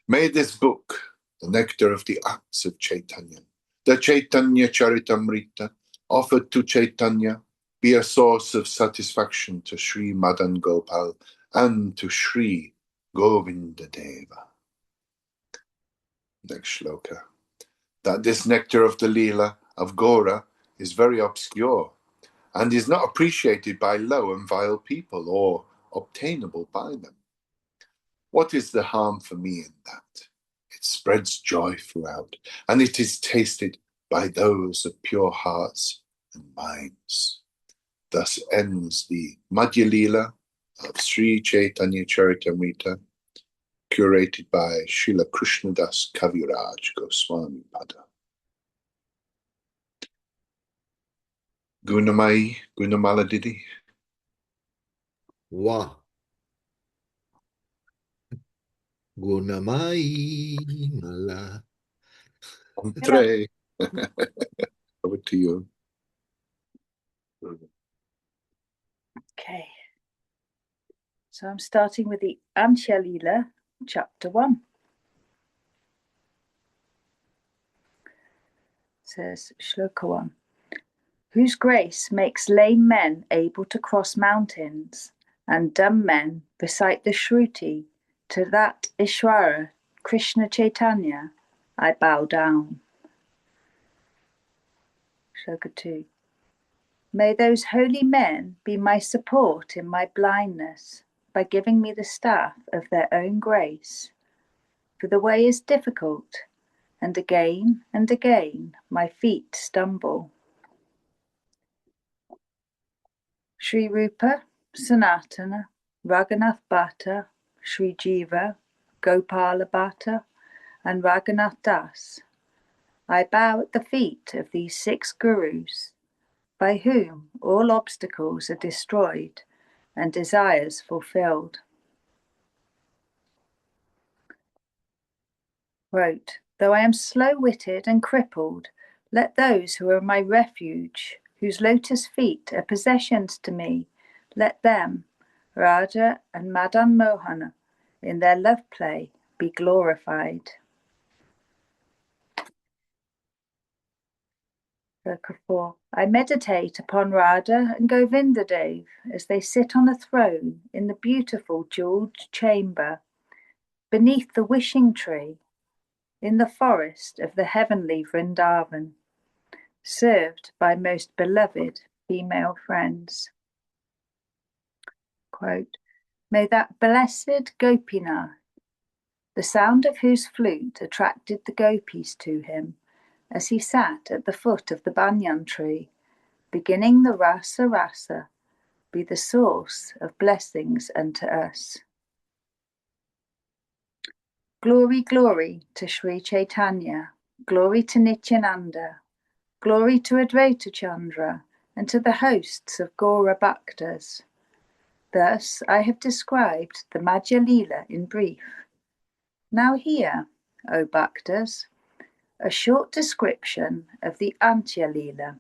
May this book, the nectar of the acts of Chaitanya, the Chaitanya Charitamrta, offered to Chaitanya, be a source of satisfaction to Sri Madan Gopal and to Sri Govinda Deva. Next shloka. That this nectar of the Lila of Gora is very obscure and is not appreciated by low and vile people or obtainable by them. What is the harm for me in that? spreads joy throughout, and it is tasted by those of pure hearts and minds. Thus ends the Madhya Lila of Sri Chaitanya Charitamrta, curated by Srila Krishnadas Kaviraja Gosvami Pada. Gunamai, Gunamala Didi. Wa. Gunamai mala. Andre. Over to you. Okay. So I'm starting with the Antya Lila, chapter 1. It says, Shloka 1. Whose grace makes lame men able to cross mountains, and dumb men recite the Shruti, to that Ishvara, Krishna Chaitanya, I bow down. Shloka 2. May those holy men be my support in my blindness, by giving me the staff of their own grace. For the way is difficult, and again my feet stumble. Sri Rupa, Sanatana, Raghunath Bhatta, Sri Jiva, Gopala Bhatta, and Raghunath Das, I bow at the feet of these 6 gurus, by whom all obstacles are destroyed and desires fulfilled. Wrote, though I am slow-witted and crippled, let those who are my refuge, whose lotus feet are possessions to me, let them, Radha and Madan Mohan, in their love play, be glorified. Shloka 4. I meditate upon Radha and Govinda Dev as they sit on a throne in the beautiful jewelled chamber, beneath the wishing tree, in the forest of the heavenly Vrindavan, served by most beloved female friends. Quote, may that blessed Gopinath, the sound of whose flute attracted the gopis to him, as he sat at the foot of the banyan tree, beginning the rasa, be the source of blessings unto us. Glory, glory to Sri Chaitanya, glory to Nityananda, glory to Advaita Chandra, and to the hosts of Gaura Bhaktas. Thus I have described the Madhya Lila in brief. Now hear, O Bhaktas, a short description of the Antya Lila.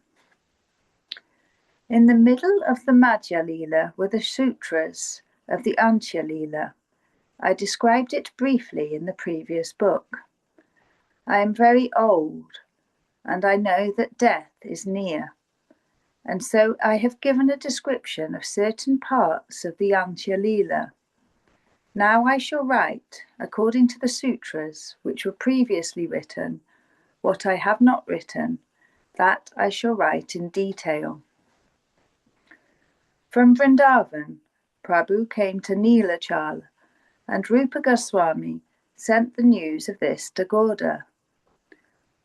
In the middle of the Madhya Lila were the sutras of the Antya Lila. I described it briefly in the previous book. I am very old, and I know that death is near, and so I have given a description of certain parts of the Antya Lila. Now I shall write, according to the sutras which were previously written, what I have not written, that I shall write in detail. From Vrindavan, Prabhu came to Nilachala, and Rupa Goswami sent the news of this to Gauda.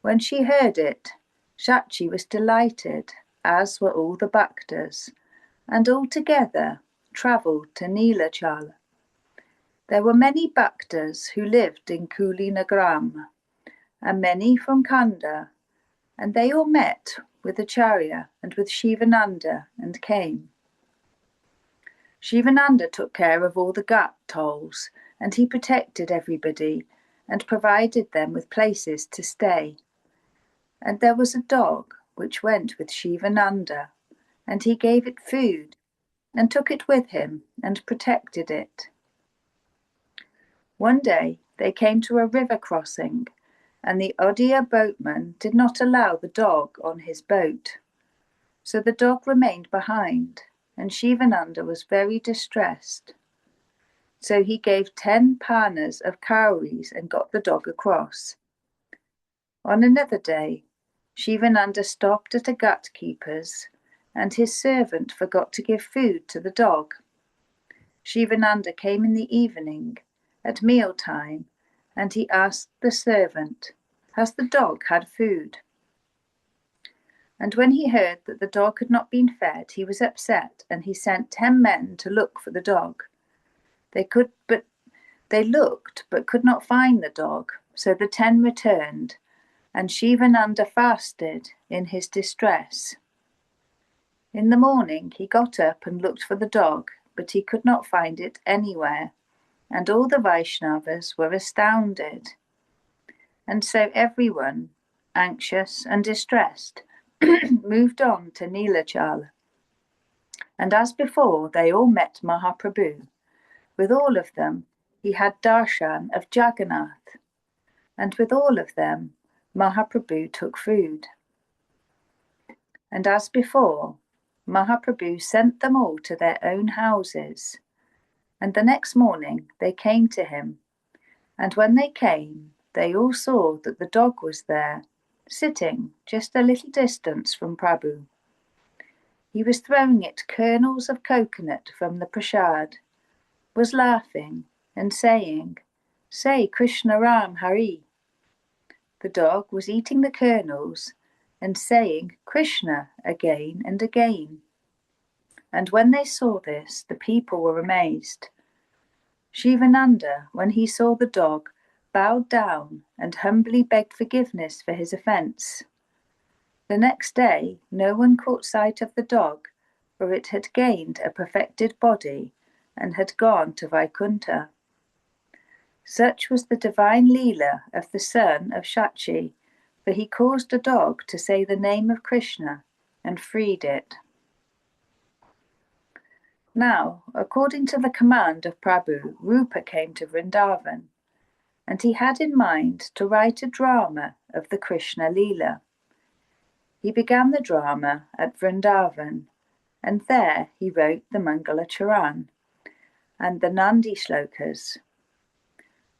When she heard it, Shachi was delighted, as were all the Bhaktas, and all together travelled to Nilachala. There were many Bhaktas who lived in Kulinagram, and many from Kanda, and they all met with Acharya and with Shivananda and came. Shivananda took care of all the ghat tolls, and he protected everybody and provided them with places to stay. And there was a dog which went with Shivananda, and he gave it food and took it with him and protected it. One day they came to a river crossing, and the Odia boatman did not allow the dog on his boat. So the dog remained behind, and Shivananda was very distressed. So he gave 10 panas of cowries and got the dog across. On another day, Shivananda stopped at a gut keeper's, and his servant forgot to give food to the dog. Shivananda came in the evening, at mealtime, and he asked the servant, "Has the dog had food?" And when he heard that the dog had not been fed, he was upset, and he sent 10 men to look for the dog. They looked but could not find the dog. So the 10 returned, and Shivananda fasted in his distress. In the morning he got up and looked for the dog, but he could not find it anywhere, and all the Vaishnavas were astounded. And so everyone, anxious and distressed, moved on to Nilachala. And as before, they all met Mahaprabhu. With all of them, he had darshan of Jagannath. And with all of them, Mahaprabhu took food. And as before, Mahaprabhu sent them all to their own houses. And the next morning they came to him. And when they came, they all saw that the dog was there, sitting just a little distance from Prabhu. He was throwing it kernels of coconut from the prasad, was laughing and saying, "Say Krishna Ram Hari." The dog was eating the kernels and saying Krishna again and again. And when they saw this, the people were amazed. Shivananda, when he saw the dog, bowed down and humbly begged forgiveness for his offence. The next day, no one caught sight of the dog, for it had gained a perfected body and had gone to Vaikuntha. Such was the divine Lila of the son of Shachi, for he caused a dog to say the name of Krishna and freed it. Now, according to the command of Prabhu, Rupa came to Vrindavan, and he had in mind to write a drama of the Krishna Lila. He began the drama at Vrindavan, and there he wrote the Mangala Charan and the Nandi Shlokas.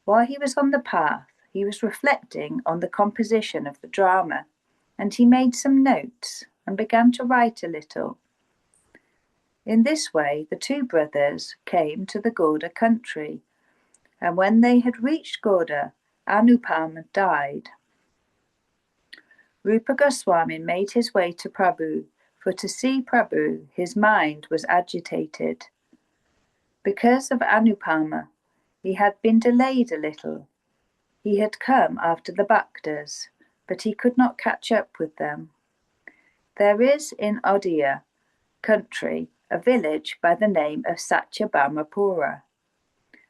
While he was on the path, he was reflecting on the composition of the drama, and he made some notes and began to write a little. In this way, the 2 brothers came to the Gauda country, and when they had reached Gauda, Anupama died. Rupa Goswami made his way to Prabhu, for to see Prabhu his mind was agitated. Because of Anupama, he had been delayed a little. He had come after the Bhaktas, but he could not catch up with them. There is in Madhya country a village by the name of Satyabhamapura,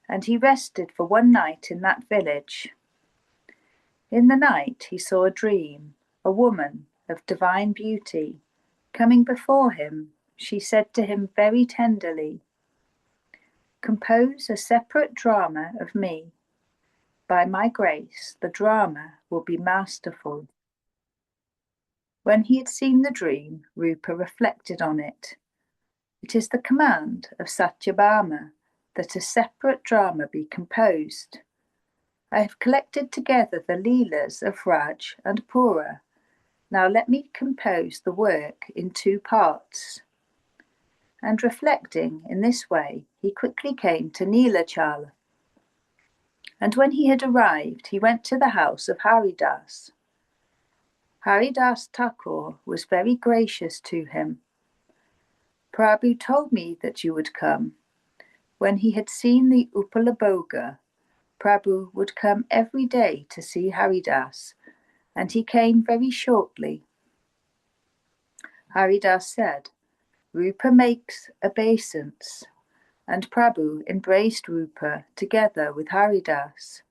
and he rested for one night in that village. In the night he saw a dream. A woman of divine beauty, coming before him, she said to him very tenderly, "Compose a separate drama of me. By my grace, the drama will be masterful." When he had seen the dream, Rupa reflected on it. It is the command of Satyabhama that a separate drama be composed. I have collected together the Leelas of Raj and Pura. Now let me compose the work in 2 parts. And reflecting in this way, he quickly came to Nilachala. And when he had arrived, he went to the house of Haridas. Haridas Thakur was very gracious to him. "Prabhu told me that you would come." When he had seen the Upalabhoga, Prabhu would come every day to see Haridas, and he came very shortly. Haridas said, "Rupa makes obeisance," and Prabhu embraced Rupa together with Haridas.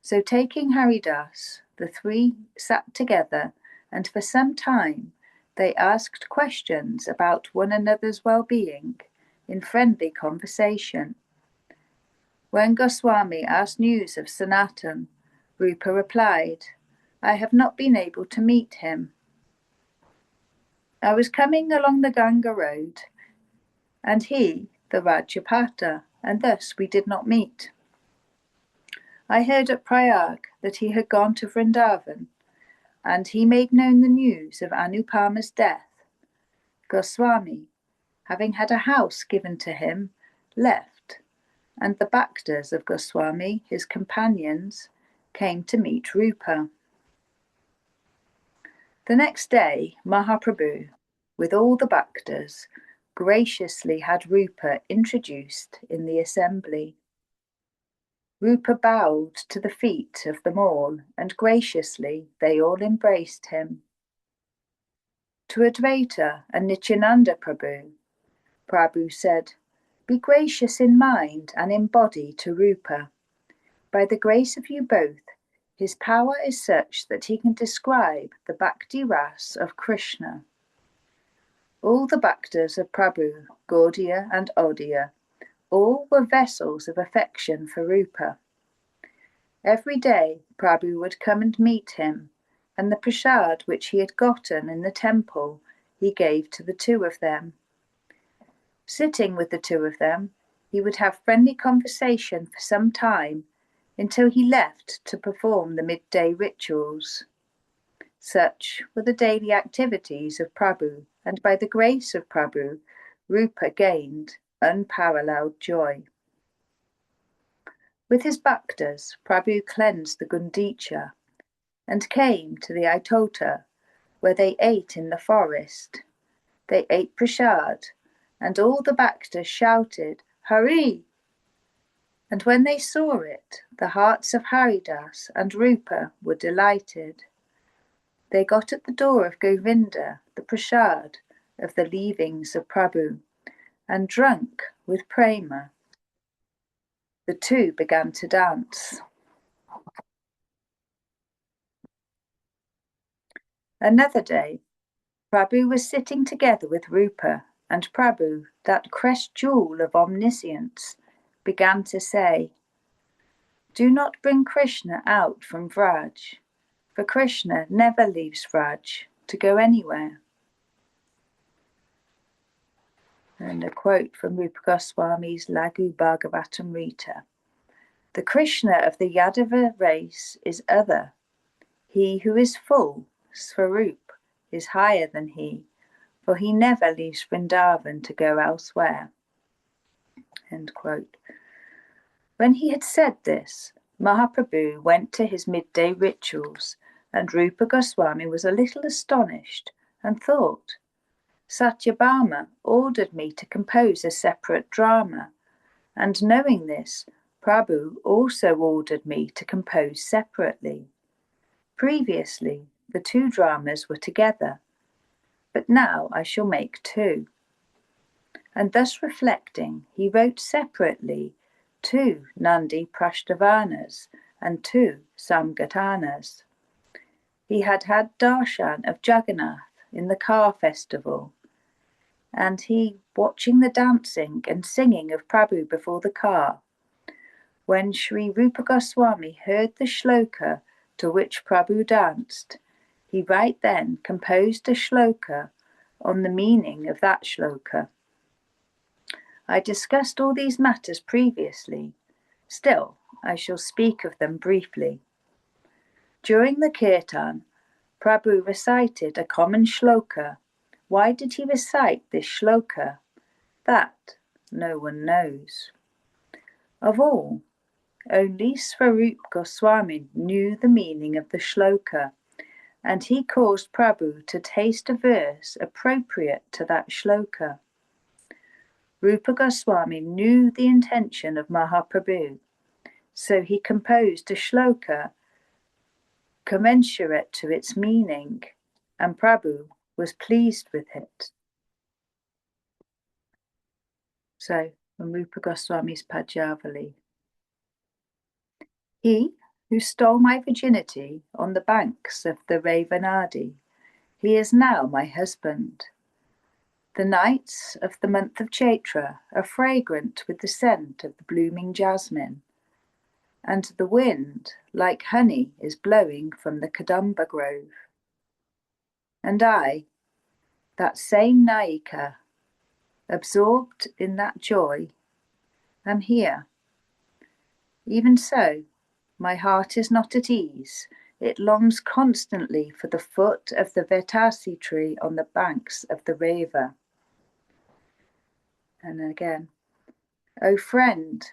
So taking Haridas, the 3 sat together, and for some time they asked questions about one another's well-being in friendly conversation. When Goswami asked news of Sanatan, Rupa replied, "I have not been able to meet him. I was coming along the Ganga road, and he, the Rajapata, and thus we did not meet. I heard at Prayag that he had gone to Vrindavan, and he made known the news of Anupama's death. Goswami, having had a house given to him, left, and the Bhaktas of Goswami, his companions, came to meet Rupa. The next day, Mahaprabhu, with all the bhaktas, graciously had Rupa introduced in the assembly. Rupa bowed to the feet of them all, and graciously they all embraced him. To Advaita and Nityananda Prabhu said, "Be gracious in mind and in body to Rupa. By the grace of you both, his power is such that he can describe the bhakti ras of Krishna." All the bhaktas of Prabhu, Gaudiya and Odiya, all were vessels of affection for Rupa. Every day Prabhu would come and meet him, and the prasad which he had gotten in the temple he gave to the two of them. Sitting with the two of them, he would have friendly conversation for some time until he left to perform the midday rituals. Such were the daily activities of Prabhu, and by the grace of Prabhu, Rupa gained unparalleled joy. With his bhaktas, Prabhu cleansed the Gundicha and came to the Aitota, where they ate in the forest. They ate prasad, and all the bhaktas shouted, "Hari!" And when they saw it, the hearts of Haridas and Rupa were delighted. They got at the door of Govinda the prasad of the leavings of Prabhu, and drunk with prema. The two began to dance. Another day, Prabhu was sitting together with Rupa, and Prabhu, that crest jewel of omniscience, began to say, "Do not bring Krishna out from Vraj, for Krishna never leaves Vraj to go anywhere." And a quote from Rupa Goswami's Laghu Bhagavatamrita. "The Krishna of the Yadava race is other. He who is full, Svarup, is higher than he, for he never leaves Vrindavan to go elsewhere." End quote. When he had said this, Mahaprabhu went to his midday rituals, and Rupa Goswami was a little astonished and thought, "Satyabhama ordered me to compose a separate drama, and knowing this, Prabhu also ordered me to compose separately. Previously, the two dramas were together, but now I shall make two." And thus reflecting, he wrote separately 2 Nandi Prashtavanas and 2 Samgatanas. He had had darshan of Jagannath in the car festival, and he watching the dancing and singing of Prabhu before the car. When Sri Rupa Goswami heard the shloka to which Prabhu danced, he right then composed a shloka on the meaning of that shloka. I discussed all these matters previously, still I shall speak of them briefly. During the kirtan, Prabhu recited a common shloka. Why did he recite this shloka? That no one knows. Of all, only Svarup Goswami knew the meaning of the shloka, and he caused Prabhu to taste a verse appropriate to that shloka. Rupa Goswami knew the intention of Mahaprabhu, so he composed a shloka commensurate to its meaning, and Prabhu was pleased with it. So, from Rupa Goswami's Padjavali. "He who stole my virginity on the banks of the Ravanadi, he is now my husband. The nights of the month of Chaitra are fragrant with the scent of the blooming jasmine, and the wind, like honey, is blowing from the Kadamba grove. And I, that same Naika, absorbed in that joy, am here. Even so, my heart is not at ease. It longs constantly for the foot of the Vetasi tree on the banks of the Reva." And again, "O friend,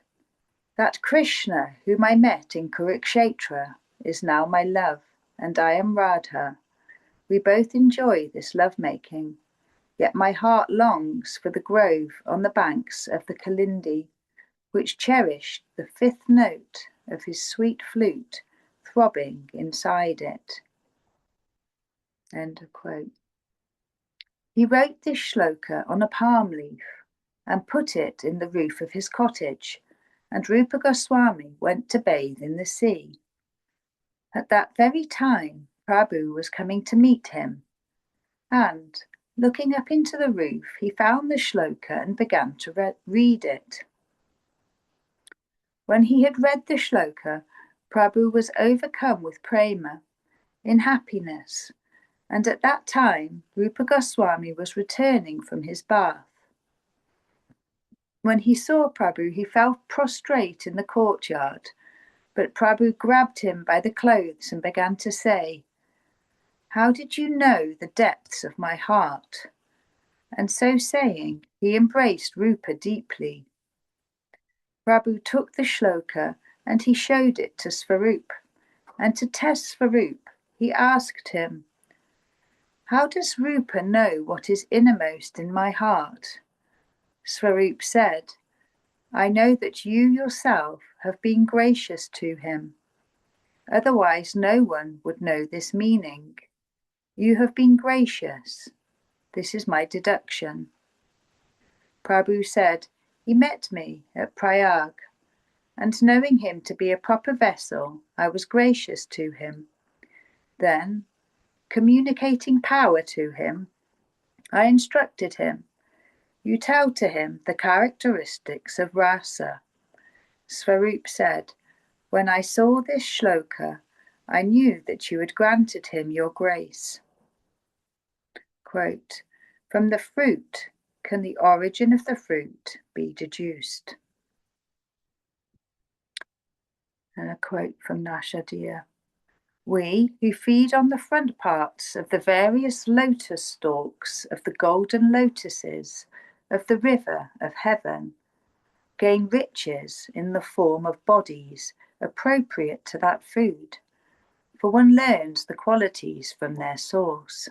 that Krishna whom I met in Kurukshetra is now my love, and I am Radha. We both enjoy this love-making, yet my heart longs for the grove on the banks of the Kalindi, which cherished the fifth note of his sweet flute throbbing inside it. End of quote. He wrote this shloka on a palm leaf and put it in the roof of his cottage, and Rupa Goswami went to bathe in the sea. At that very time, Prabhu was coming to meet him, and, looking up into the roof, he found the shloka and began to read it. When he had read the shloka, Prabhu was overcome with prema, in happiness, and at that time Rupa Goswami was returning from his bath. When he saw Prabhu, he fell prostrate in the courtyard, but Prabhu grabbed him by the clothes and began to say, "How did you know the depths of my heart?" And so saying, he embraced Rupa deeply. Prabhu took the shloka and he showed it to Svarup, and to test Svarup, he asked him, "How does Rupa know what is innermost in my heart?" Svarup said, "I know that you yourself have been gracious to him. Otherwise no one would know this meaning. You have been gracious. This is my deduction." Prabhu said, "He met me at Prayag, and knowing him to be a proper vessel, I was gracious to him. Then, communicating power to him, I instructed him, 'You tell to him the characteristics of rasa.'" Svarup said, "When I saw this shloka, I knew that you had granted him your grace." Quote, "From the fruit can the origin of the fruit be deduced?" And a quote from Nashadia. "We who feed on the front parts of the various lotus stalks of the golden lotuses of the river of heaven gain riches in the form of bodies appropriate to that food, for one learns the qualities from their source."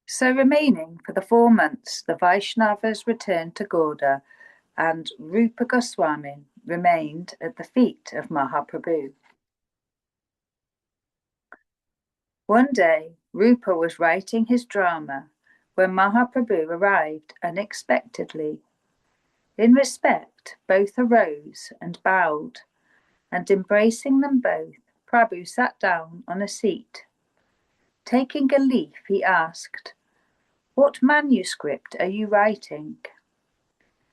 So remaining for the 4 months, the Vaishnavas returned to Gauda, and Rupa Goswami remained at the feet of Mahaprabhu. One day, Rupa was writing his drama when Mahaprabhu arrived unexpectedly. In respect, both arose and bowed, and embracing them both, Prabhu sat down on a seat. Taking a leaf, he asked, "What manuscript are you writing?"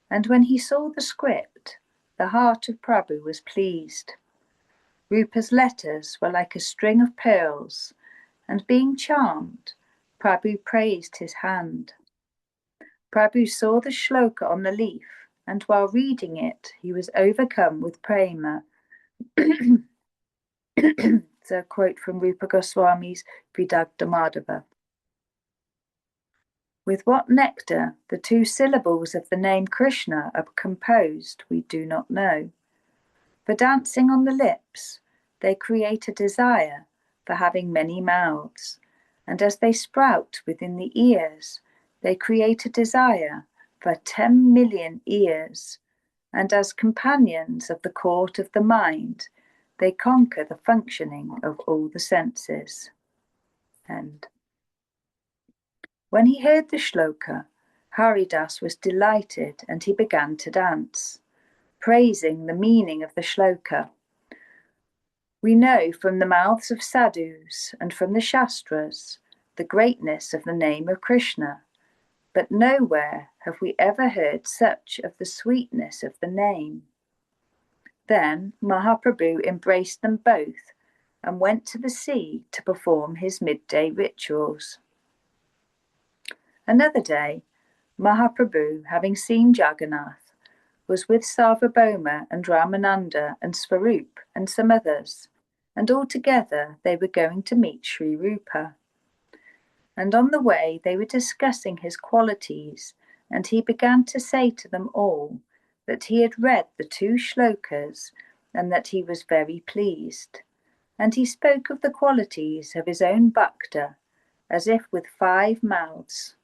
And when he saw the script, the heart of Prabhu was pleased. Rupa's letters were like a string of pearls, and being charmed, Prabhu praised his hand. Prabhu saw the shloka on the leaf, and while reading it, he was overcome with prema. It's a quote from Rupa Goswami's Vidagdha Madhava. With what nectar the 2 syllables of the name Krishna are composed, we do not know. For dancing on the lips, they create a desire for having many mouths, and as they sprout within the ears, they create a desire for 10 million ears, and as companions of the court of the mind, they conquer the functioning of all the senses. End. When he heard the shloka, Haridas was delighted and he began to dance, praising the meaning of the shloka. We know from the mouths of sadhus and from the shastras the greatness of the name of Krishna, but nowhere have we ever heard such of the sweetness of the name. Then Mahaprabhu embraced them both and went to the sea to perform his midday rituals. Another day, Mahaprabhu, having seen Jagannath, was with Sarvabhauma and Ramananda and Svarup and some others, and altogether they were going to meet Sri Rupa. And on the way they were discussing his qualities, and he began to say to them all that he had read the 2 shlokas and that he was very pleased. And he spoke of the qualities of his own bhakta as if with 5 mouths.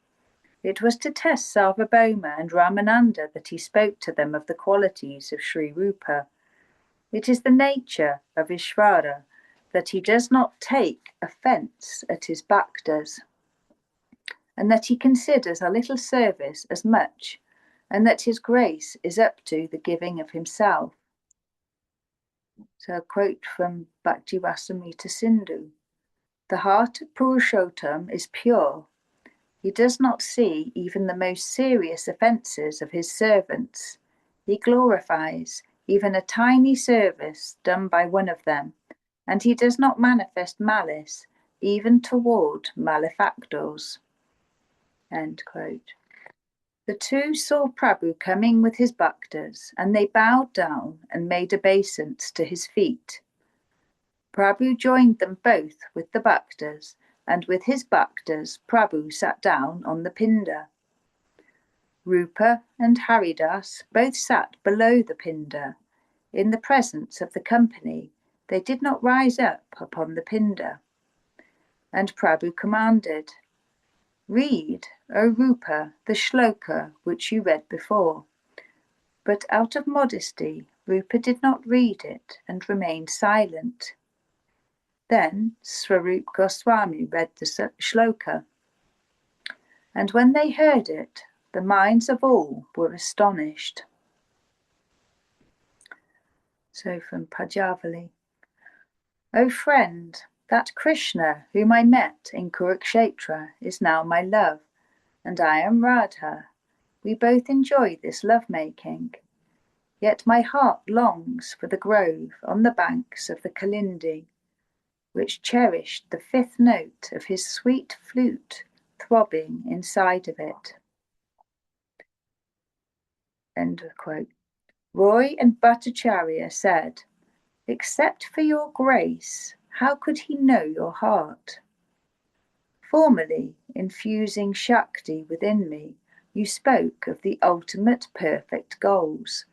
It was to test Sarvabhauma and Ramananda that he spoke to them of the qualities of Sri Rupa. It is the nature of Ishvara that he does not take offence at his bhaktas, and that he considers a little service as much, and that his grace is up to the giving of himself. So a quote from Bhakti Rasamrita Sindhu. The heart of Purushottam is pure. He does not see even the most serious offences of his servants. He glorifies even a tiny service done by one of them, and he does not manifest malice even toward malefactors. End quote. The two saw Prabhu coming with his bhaktas, and they bowed down and made obeisance to his feet. Prabhu joined them both with the bhaktas, and with his bhaktas Prabhu sat down on the pinda. Rupa and Haridas both sat below the pinda. In the presence of the company, they did not rise up upon the pinda. And Prabhu commanded, "Read, O Rupa, the shloka which you read before." But out of modesty, Rupa did not read it and remained silent. Then Swarup Goswami read the shloka. And when they heard it, the minds of all were astonished. So from Pajavali. O friend, that Krishna whom I met in Kurukshetra is now my love, and I am Radha. We both enjoy this love-making. Yet my heart longs for the grove on the banks of the Kalindi, which cherished the 5th note of his sweet flute throbbing inside of it. End of quote. Roy and Bhattacharya said, "Except for your grace, how could he know your heart? Formerly, infusing Shakti within me, you spoke of the ultimate perfect goals,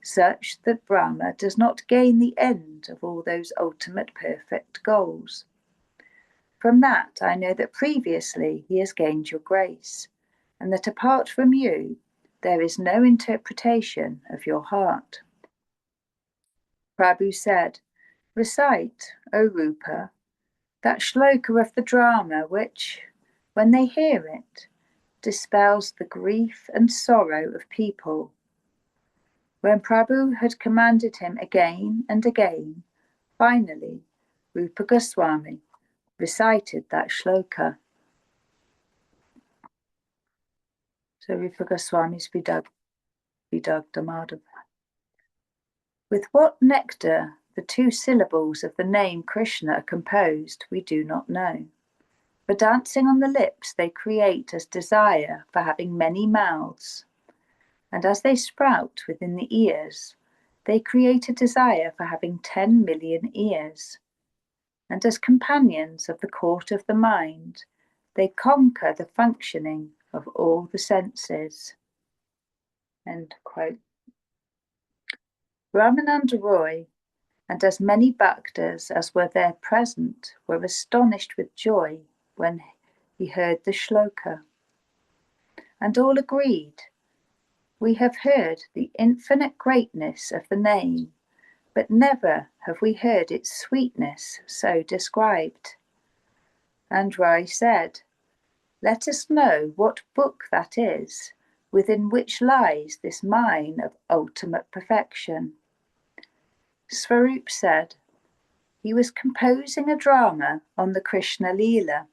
such that Brahma does not gain the end of all those ultimate perfect goals. From that I know that previously he has gained your grace, and that apart from you, there is no interpretation of your heart." Prabhu said, "Recite, O Rupa, that shloka of the drama which, when they hear it, dispels the grief and sorrow of people." When Prabhu had commanded him again and again, finally Rupa Goswami recited that shloka. So Rupa Goswami's Vidagdha Madhava. With what nectar the 2 syllables of the name Krishna are composed, we do not know. For dancing on the lips, they create as desire for having many mouths. And as they sprout within the ears, they create a desire for having 10 million ears. And as companions of the court of the mind, they conquer the functioning of all the senses. End quote. Ramananda Roy and as many bhaktas as were there present were astonished with joy when he heard the shloka. And all agreed, "We have heard the infinite greatness of the name, but never have we heard its sweetness so described." And Rai said, "Let us know what book that is, within which lies this mine of ultimate perfection." Swarup said, he was composing a drama on the Krishna Lila,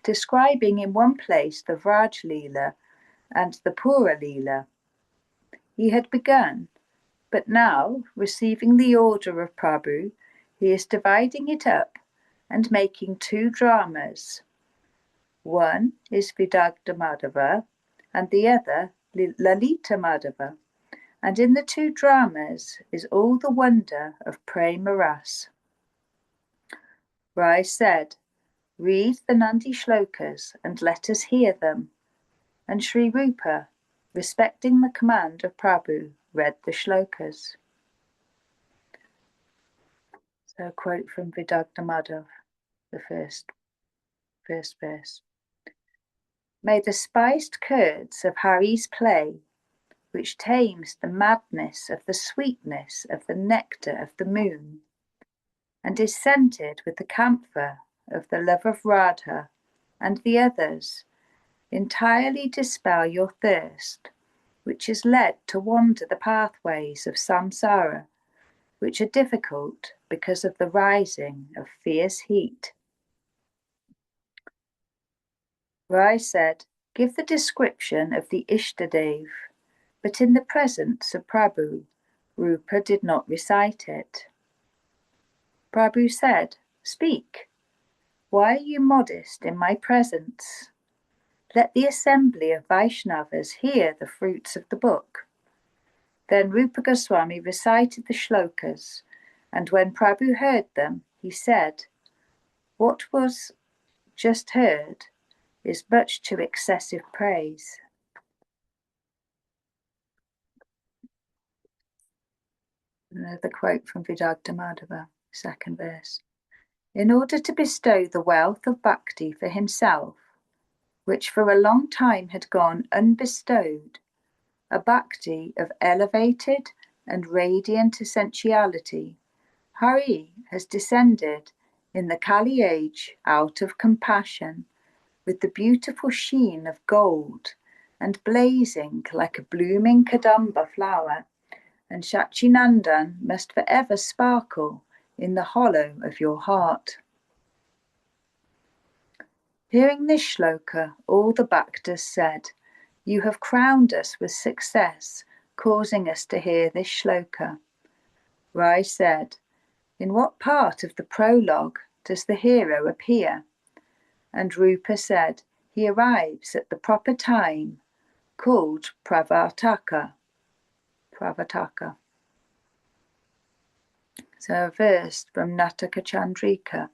describing in one place the Vraj Lila and the Pura Lila. He had begun, but now, receiving the order of Prabhu, he is dividing it up and making 2 dramas. One is Vidagdha Madhava and the other Lalita Madhava, and in the 2 dramas is all the wonder of Prema Ras. Rai said, "Read the Nandi shlokas and let us hear them." And Sri Rupa, respecting the command of Prabhu, read the shlokas. A quote from Vidagdha Madhav, the first verse. May the spiced curds of Hari's play, which tames the madness of the sweetness of the nectar of the moon, and is scented with the camphor of the love of Radha and the others, entirely dispel your thirst, which is led to wander the pathways of samsara, which are difficult because of the rising of fierce heat. Rai said, give the description of the Ishtadev, but in the presence of Prabhu, Rupa did not recite it. Prabhu said, speak. Why are you modest in my presence? Let the assembly of Vaishnavas hear the fruits of the book. Then Rupa Goswami recited the shlokas, and when Prabhu heard them, he said, what was just heard is much too excessive praise. Another quote from Vidagdha Madhava, second verse. In order to bestow the wealth of bhakti for himself, which for a long time had gone unbestowed, a bhakti of elevated and radiant essentiality, Hari has descended in the Kali age out of compassion with the beautiful sheen of gold and blazing like a blooming Kadamba flower, and Shachinandan must forever sparkle in the hollow of your heart. Hearing this shloka, all the Bhaktas said, you have crowned us with success, causing us to hear this shloka. Rai said, in what part of the prologue does the hero appear? And Rupa said, he arrives at the proper time, called Pravartaka. So a verse from Nataka Chandrika.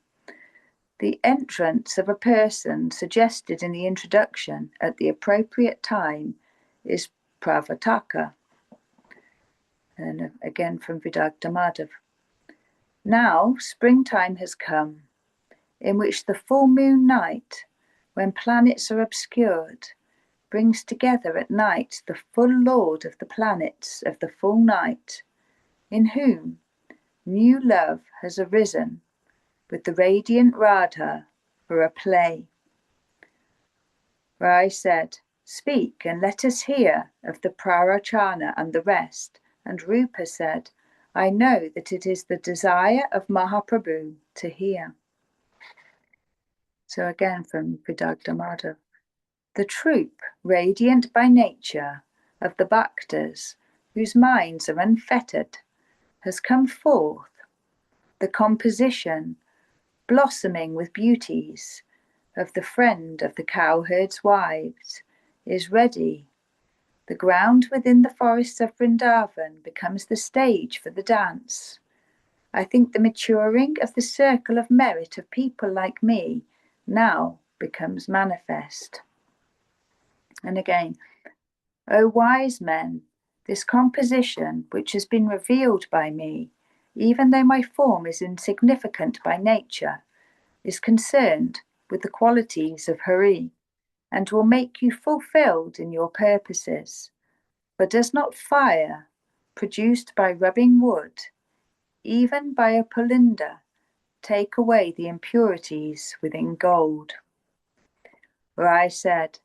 The entrance of a person suggested in the introduction at the appropriate time is Pravartaka. And again from Vidagdha Madhav. Now springtime has come, in which the full moon night, when planets are obscured, brings together at night the full Lord of the planets of the full night, in whom new love has arisen with the radiant Radha for a play. Rai said, speak and let us hear of the Prarachana and the rest. And Rupa said, I know that it is the desire of Mahaprabhu to hear. So again from Vidagdha Madhav. The troop, radiant by nature, of the Bhaktas, whose minds are unfettered, has come forth. The composition, blossoming with beauties, of the friend of the cowherd's wives, is ready. The ground within the forests of Vrindavan becomes the stage for the dance. I think the maturing of the circle of merit of people like me now becomes manifest. And again, O wise men, this composition which has been revealed by me, even though my form is insignificant by nature, is concerned with the qualities of Hari, and will make you fulfilled in your purposes. For does not fire, produced by rubbing wood, even by a pulinda, take away the impurities within gold? Rai said,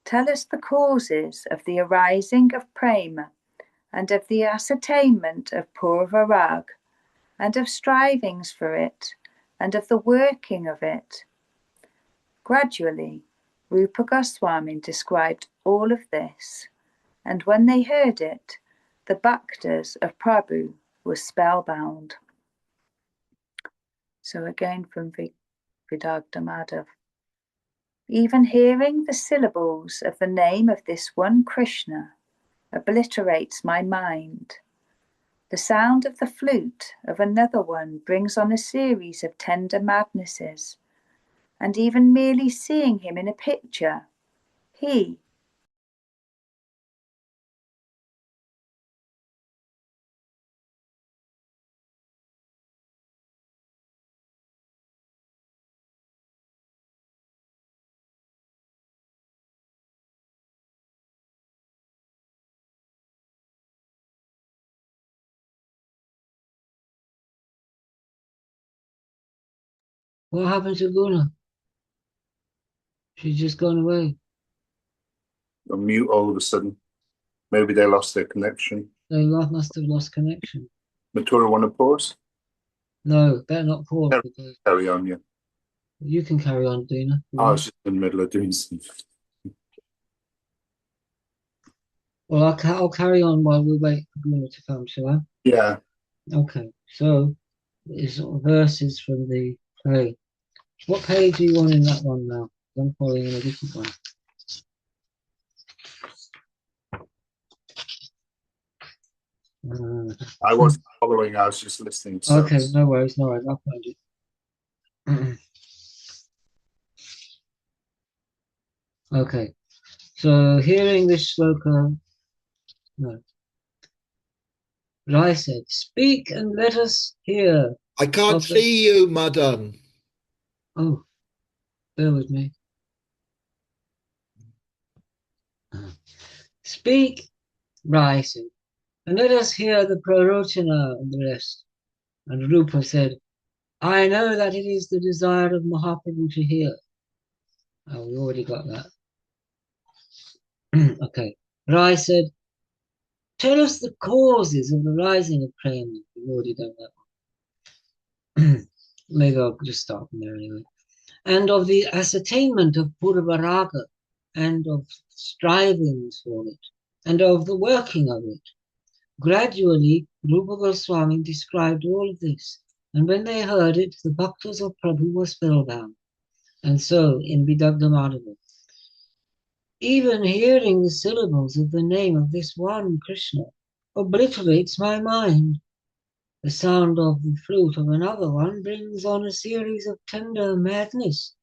tell us the causes of the arising of prema, and of the ascertainment of purvarag, and of strivings for it, and of the working of it. Gradually, Rupa Goswami described all of this, and when they heard it, the Bhaktas of Prabhu were spellbound. So again from Vidagdha Madhav. Even hearing the syllables of the name of this one Krishna obliterates my mind. The sound of the flute of another one brings on a series of tender madnesses, and even merely seeing him in a picture, he What happened to Guna? She's just gone away. On mute all of a sudden. Maybe they lost their connection. They must have lost connection. Matura, want to pause? No, better not pause because Carry on, yeah. you can carry on, Dina. I was just in the middle of doing something. Well, I'll carry on while we wait for Guna to come, shall I? Yeah. Okay, so it's verses from the play. What page are you on in that one now? I'm following in a different one. I wasn't following, I was just listening. So. Okay, no worries, I'll find it. Okay, so hearing this sloka, no. Rai said, "Speak and let us hear." I can't see you, Madan. Oh, bear with me. Speak, Rai said, and let us hear the Prarochana and the rest. And Rupa said, I know that it is the desire of Mahaprabhu to hear. Oh, we already got that. Okay. Rai said, tell us the causes of the rising of prema. We've already done that one. Maybe I'll just start from there anyway. And of the ascertainment of Purvaraga, and of strivings for it, and of the working of it. Gradually, Rupa Goswami described all of this, and when they heard it, the bhaktas of Prabhu were spellbound. And so, in Vidagdha Madhava, even hearing the syllables of the name of this one Krishna obliterates my mind. The sound of the flute of another one brings on a series of tender madness.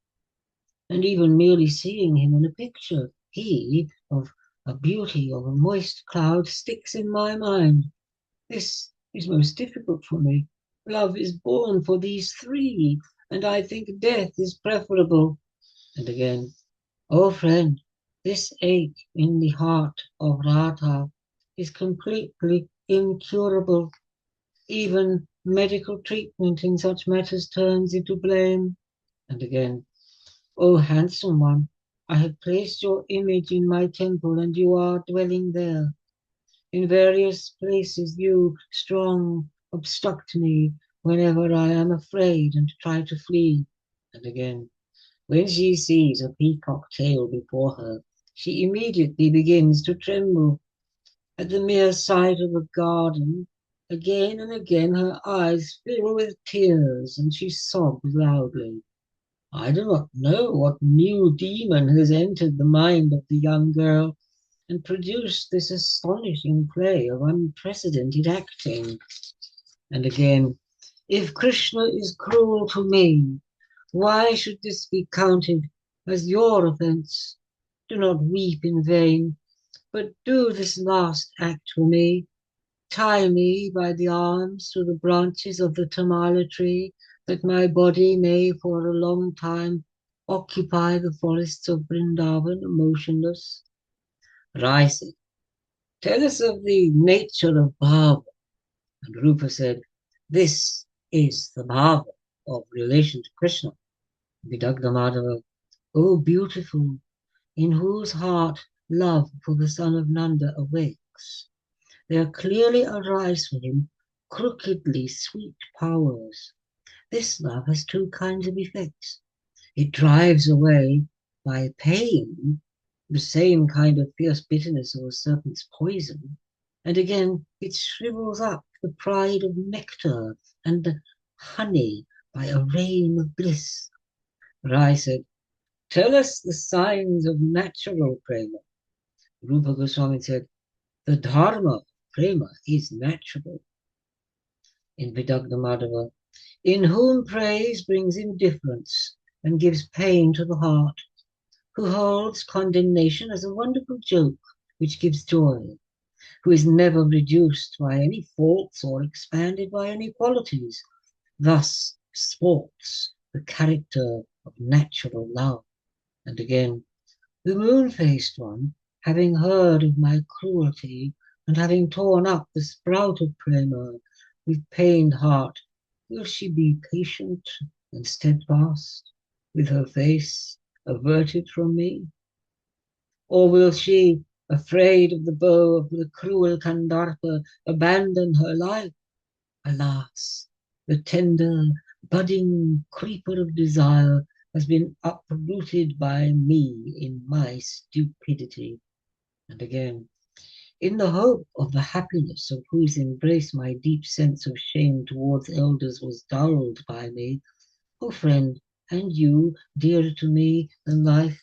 And even merely seeing him in a picture, he, of a beauty of a moist cloud, sticks in my mind. This is most difficult for me. Love is born for these three, and I think death is preferable. And again, oh friend, this ache in the heart of Radha is completely incurable. Even medical treatment in such matters turns into blame. And again, oh handsome one, I have placed your image in my temple and you are dwelling there. In various places you, strong, obstruct me whenever I am afraid and try to flee. And again, when she sees a peacock tail before her, she immediately begins to tremble. At the mere sight of a garden, again and again her eyes fill with tears and she sobs loudly. I do not know what new demon has entered the mind of the young girl and produced this astonishing play of unprecedented acting. And again, if Krishna is cruel to me, why should this be counted as your offense? Do not weep in vain, but do this last act for me. Tie me by the arms to the branches of the tamala tree, that my body may for a long time occupy the forests of Vrindavan motionless. Rai said, tell us of the nature of bhava. And Rupa said, this is the bhava of relation to Krishna. Vidagdha Madhava, O beautiful, in whose heart love for the son of Nanda awakes. There clearly arise for him crookedly sweet powers. This love has two kinds of effects. It drives away by pain the same kind of fierce bitterness of a serpent's poison, and again it shrivels up the pride of nectar and the honey by a rain of bliss. Rai said, tell us the signs of natural prema. Rupa Goswami said, the dharma of prema is natural. In Vidagdha Madhava, in whom praise brings indifference and gives pain to the heart, who holds condemnation as a wonderful joke which gives joy, who is never reduced by any faults or expanded by any qualities, thus sports the character of natural love. And again, the moon-faced one, having heard of my cruelty, and having torn up the sprout of prema, with pained heart, will she be patient and steadfast, with her face averted from me? Or will she, afraid of the bow of the cruel Kandarpa, abandon her life? Alas, the tender, budding creeper of desire has been uprooted by me in my stupidity. And again, in the hope of the happiness of whose embrace my deep sense of shame towards elders was dulled by me, O friend, and you, dearer to me than life,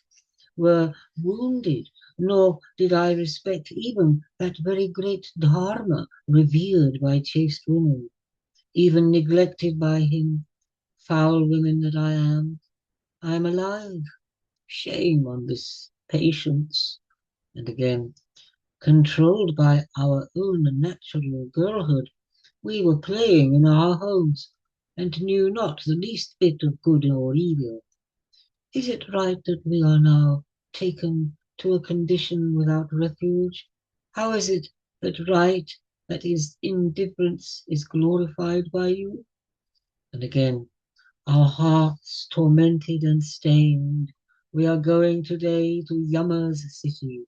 were wounded, nor did I respect even that very great Dharma revered by chaste women, even neglected by him. Foul women that I am alive. Shame on this patience. And again, controlled by our own natural girlhood, we were playing in our homes and knew not the least bit of good or evil. Is it right that we are now taken to a condition without refuge? How is it that that is indifference, is glorified by you? And again, our hearts tormented and stained, we are going today to Yama's city,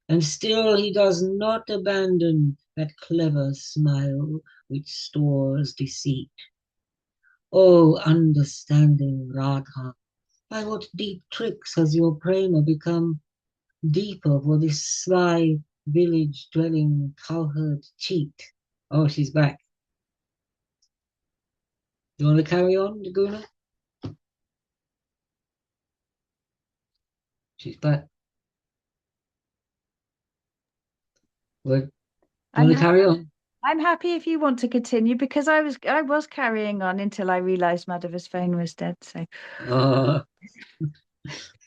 and still he does not abandon that clever smile which stores deceit. O understanding Radha, by what deep tricks has your prema become deeper for this sly village-dwelling cowherd cheat? Oh, she's back. You want to carry on, Guna? She's back. Well, do you want to carry on? I'm happy if you want to continue, because I was carrying on until I realised Madhava's phone was dead. So, all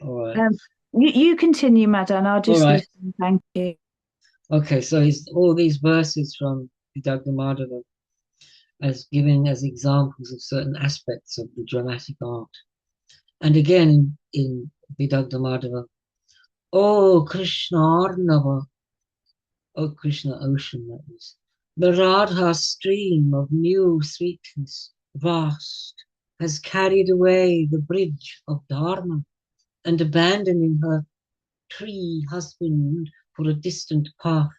right. You continue, Madha, and I'll just listen. Thank you. Okay, so all these verses from Vidagdamadhava as giving as examples of certain aspects of the dramatic art. And again in Vidagdamadhava, O Krishna Arnava, O Krishna ocean, that is, the Radha stream of new sweetness, vast, has carried away the bridge of Dharma, and abandoning her tree husband for a distant path,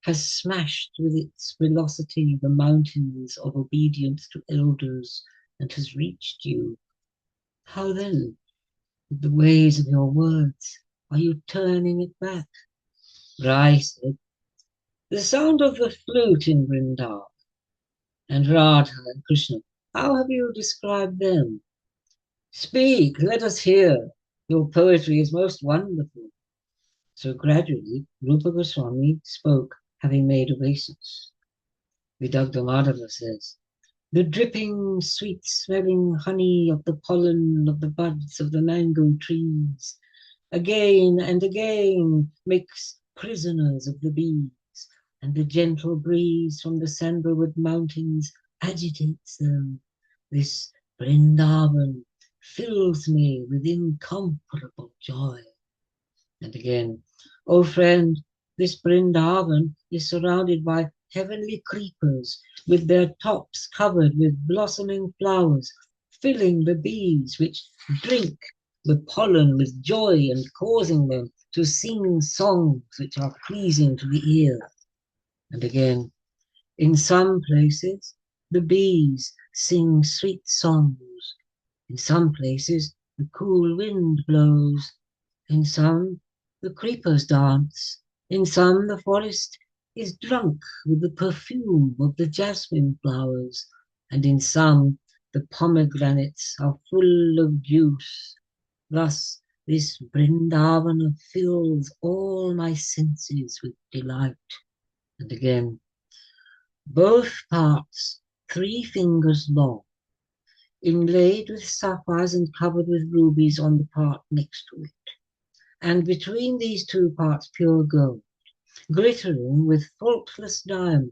has smashed with its velocity the mountains of obedience to elders, and has reached you. How then, with the ways of your words, are you turning it back? Rai said, the sound of the flute in Vrindavan, and Radha and Krishna, how have you described them? Speak, let us hear. Your poetry is most wonderful. So gradually, Rupa Goswami spoke, having made obeisance. Vidagdamadhava says, the dripping, sweet-smelling honey of the pollen of the buds of the mango trees, again and again makes prisoners of the bees, and the gentle breeze from the sandalwood mountains agitates them. This Vrindavan fills me with incomparable joy. And again, O friend, this Vrindavan is surrounded by heavenly creepers with their tops covered with blossoming flowers, filling the bees which drink the pollen with joy and causing them to sing songs which are pleasing to the ear. And again, in some places, the bees sing sweet songs. In some places, the cool wind blows. In some, the creepers dance. In some, the forest is drunk with the perfume of the jasmine flowers. And in some, the pomegranates are full of juice. Thus, this Vrindavana fills all my senses with delight. And again, both parts 3 fingers long, inlaid with sapphires and covered with rubies on the part next to it, and between these 2 parts pure gold, glittering with faultless diamonds,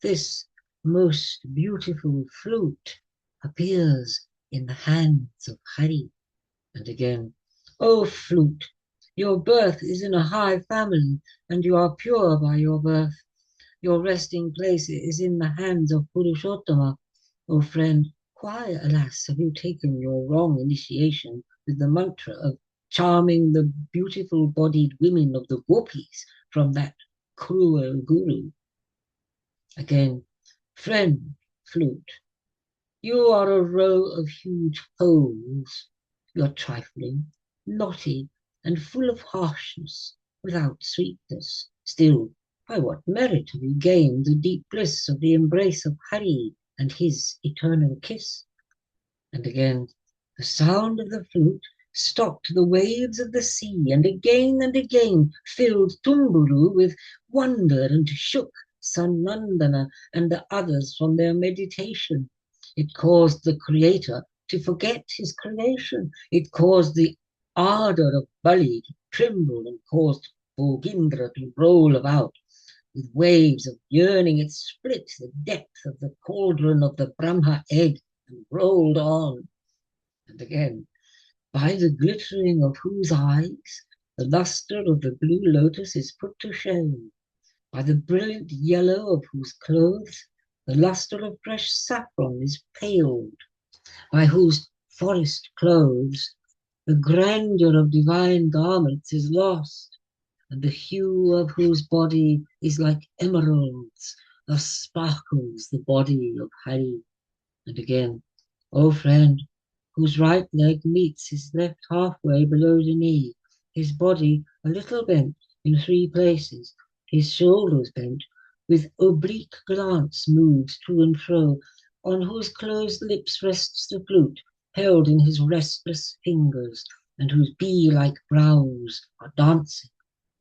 this most beautiful flute appears in the hands of Hari. And again, O flute, your birth is in a high family, and you are pure by your birth. Your resting place is in the hands of Purushottama. O friend, Why, alas, have you taken your wrong initiation with the mantra of charming the beautiful-bodied women of the gopis from that cruel guru? Again, friend flute, you are a row of huge holes. You are trifling, knotty, and full of harshness, without sweetness. Still, by what merit have you gained the deep bliss of the embrace of Hari and his eternal kiss? And again, the sound of the flute stopped the waves of the sea, and again filled Tumburu with wonder and shook Sanandana and the others from their meditation. It caused the Creator to forget his creation. It caused the ardor of Bali to tremble and caused Bogindra to roll about. With waves of yearning, it split the depth of the cauldron of the Brahma egg and rolled on. And again, by the glittering of whose eyes the luster of the blue lotus is put to shame, by the brilliant yellow of whose clothes the luster of fresh saffron is paled, by whose forest clothes the grandeur of divine garments is lost, and the hue of whose body is like emeralds, thus sparkles the body of Hari. And again, O friend, whose right leg meets his left halfway below the knee, his body a little bent in 3 places, his shoulders bent, with oblique glance moves to and fro, on whose closed lips rests the flute, held in his restless fingers, and whose bee-like brows are dancing.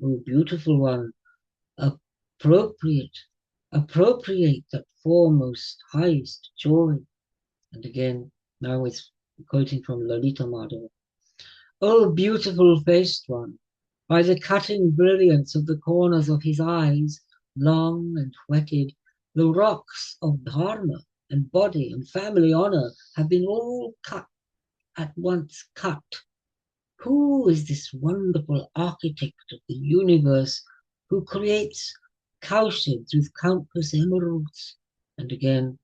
O beautiful one, appropriate that foremost, highest joy. And again, now it's quoting from Lalita Madhya. O beautiful faced one, by the cutting brilliance of the corners of his eyes, long and whetted, the rocks of dharma and body and family honor have been all cut, at once cut. Who is this wonderful architect of the universe who creates cowsheds with countless emeralds? And again,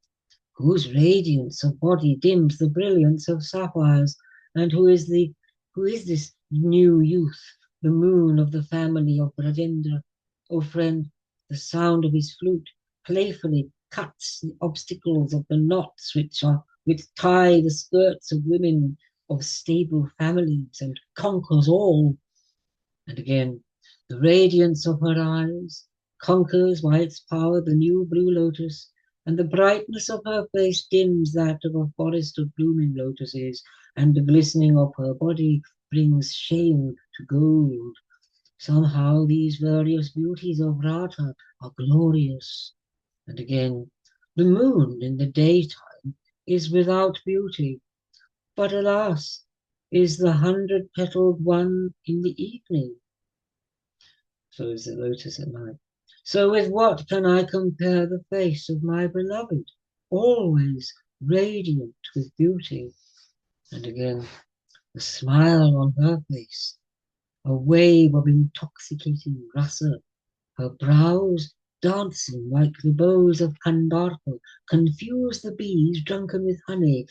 whose radiance of body dims the brilliance of sapphires, and who is this new youth, the moon of the family of Brajendra? O friend, the sound of his flute playfully cuts the obstacles of the knots which tie the skirts of women of stable families and conquers all. And again, the radiance of her eyes conquers by its power the new blue lotus, and the brightness of her face dims that of a forest of blooming lotuses, and the glistening of her body brings shame to gold. Somehow these various beauties of Radha are glorious. And again, the moon in the daytime is without beauty, but alas, is the 100-petaled one in the evening. So is the lotus at night. So with what can I compare the face of my beloved, always radiant with beauty? And again, the smile on her face, a wave of intoxicating rasa, her brows dancing like the bows of Kandarpa, confuse the bees drunken with honey,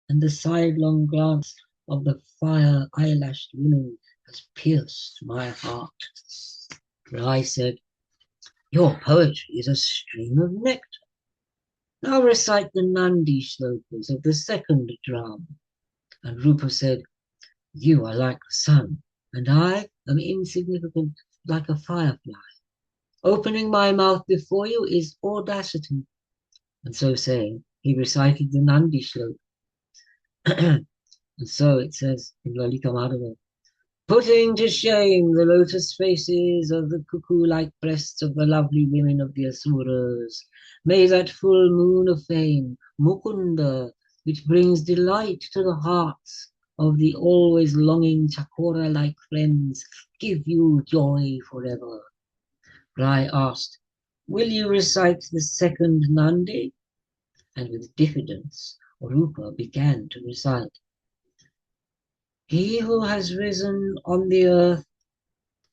and the sidelong glance of the fire-eyelashed women has pierced my heart. For I said, your poetry is a stream of nectar. Now recite the Nandi shlokas of the second drama. And Rupa said, you are like the sun, and I am insignificant like a firefly. Opening my mouth before you is audacity. And so saying, he recited the Nandi shloka. And so it says in Lalita Madhava, putting to shame the lotus faces of the cuckoo-like breasts of the lovely women of the Asuras, may that full moon of fame, Mukunda, which brings delight to the hearts of the always longing Chakora-like friends, give you joy forever. Rai asked, will you recite the second Nandi? And with diffidence, Rupa began to recite. He who has risen on the earth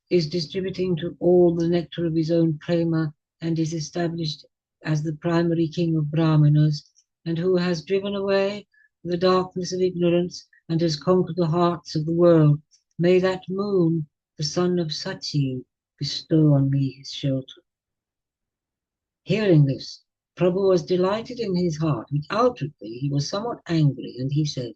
is distributing to all the nectar of his own prema and is established as the primary king of Brahmanas and who has driven away the darkness of ignorance and has conquered the hearts of the world, may that moon, the son of Sachi, bestow on me his shelter. Hearing this, Prabhu was delighted in his heart, but outwardly he was somewhat angry, and he said,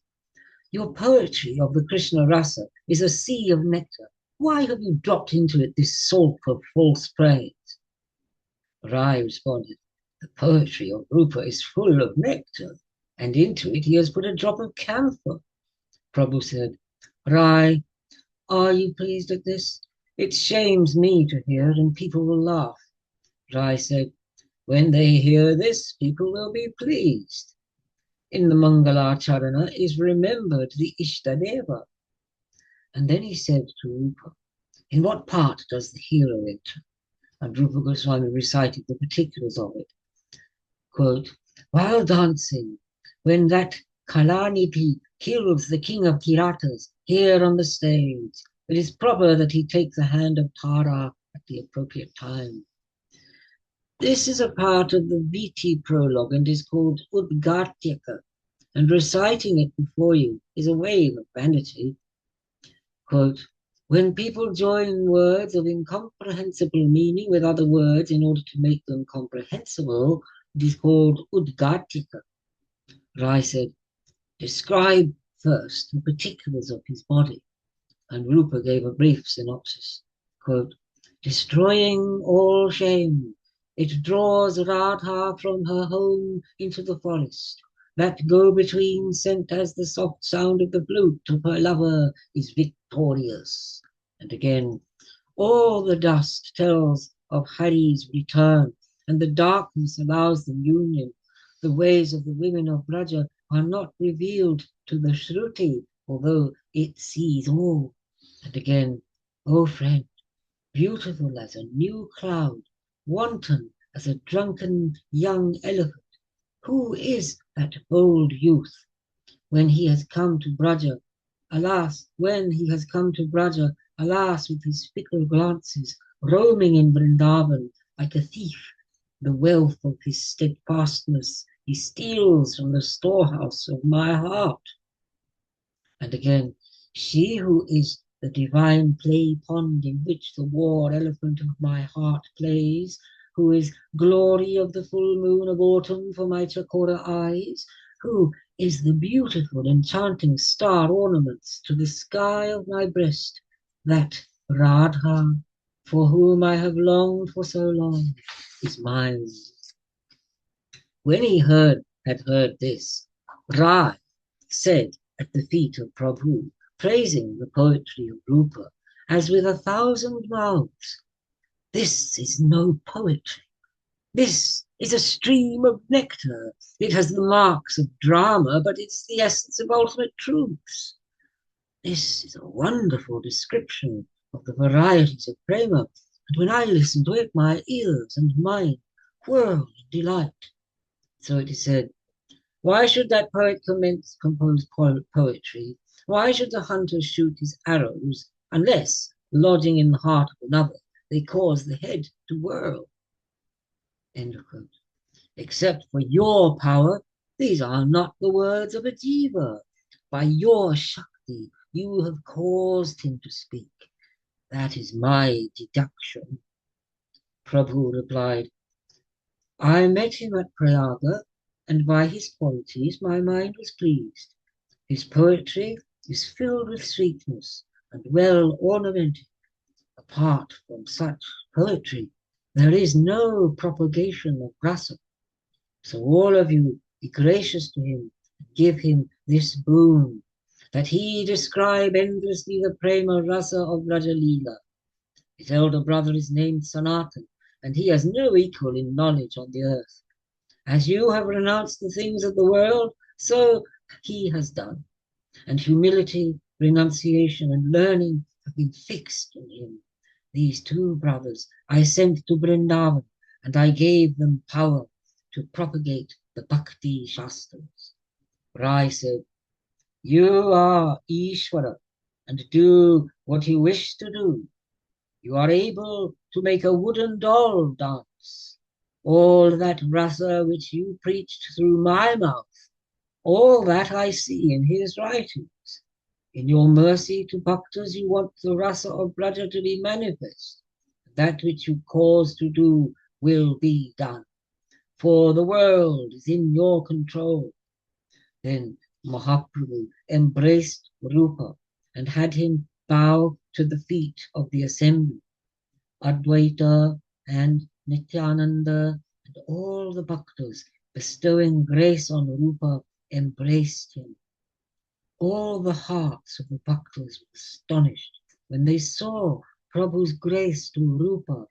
"Your poetry of the Krishna rasa is a sea of nectar. Why have you dropped into it this salt of false praise?" Rai responded, "The poetry of Rupa is full of nectar, and into it he has put a drop of camphor." Prabhu said, "Rai, are you pleased at this? It shames me to hear, and people will laugh." Rai said, "When they hear this, people will be pleased. In the Mangalacharana is remembered the Ishtadeva." And then he said to Rupa, "In what part does the hero enter?" And Rupa Goswami recited the particulars of it. Quote, "While dancing, when that Kalanidhi kills the king of Kiratas here on the stage, it is proper that he take the hand of Tara at the appropriate time." This is a part of the Viti prologue and is called Udgartyaka, and reciting it before you is a wave of vanity. Quote, "When people join words of incomprehensible meaning with other words in order to make them comprehensible, it is called Udgartyaka." Rai said, "Describe first the particulars of his body." And Rupa gave a brief synopsis. Quote, "Destroying all shame, it draws Radha from her home into the forest. That go-between, sent as the soft sound of the flute of her lover, is victorious." And again, "All the dust tells of Hari's return, and the darkness allows them union. The ways of the women of Braja are not revealed to the Shruti, although it sees all." And again, "O friend, beautiful as a new cloud, wanton as a drunken young elephant, who is that bold youth? When he has come to Braja, alas, with his fickle glances, roaming in Vrindavan like a thief, the wealth of his steadfastness he steals from the storehouse of my heart." And again, "She who is the divine play pond in which the war elephant of my heart plays, who is glory of the full moon of autumn for my Chakora eyes, who is the beautiful enchanting star ornaments to the sky of my breast, that Radha, for whom I have longed for so long, is mine." When he had heard this, Rai said at the feet of Prabhu, praising the poetry of Rupa, as with 1,000 mouths, "This is no poetry. This is a stream of nectar. It has the marks of drama, but it's the essence of ultimate truths. This is a wonderful description of the varieties of prema, and when I listen to it, my ears and mind whirl in delight." So it is said, "Why should that poet compose poetry? Why should the hunter shoot his arrows, unless, lodging in the heart of another, they cause the head to whirl?" End of quote. "Except for your power, these are not the words of a jiva. By your Shakti, you have caused him to speak. That is my deduction." Prabhu replied, "I met him at Prayaga, and by his qualities my mind was pleased. His poetry is filled with sweetness and well ornamented. Apart from such poetry, there is no propagation of rasa. So all of you be gracious to him and give him this boon, that he describe endlessly the prema rasa of Raja Lila. His elder brother is named Sanatan, and he has no equal in knowledge on the earth. As you have renounced the things of the world, so he has done. And humility, renunciation, and learning have been fixed in him. These two brothers I sent to Vrindavan, and I gave them power to propagate the Bhakti Shastras." Rai said, "You are Ishvara, and do what you wish to do. You are able to make a wooden doll dance. all that rasa which you preached through my mouth, all that I see in his writings. In your mercy to bhaktas, you want the rasa of Braja to be manifest. That which you cause to do will be done, for the world is in your control. Then Mahaprabhu embraced Rupa and had him bow to the feet of the assembly. Advaita and Nityananda and all the bhaktas bestowing grace on Rupa embraced him. All the hearts of the bhaktas were astonished when they saw Prabhu's grace to Rupa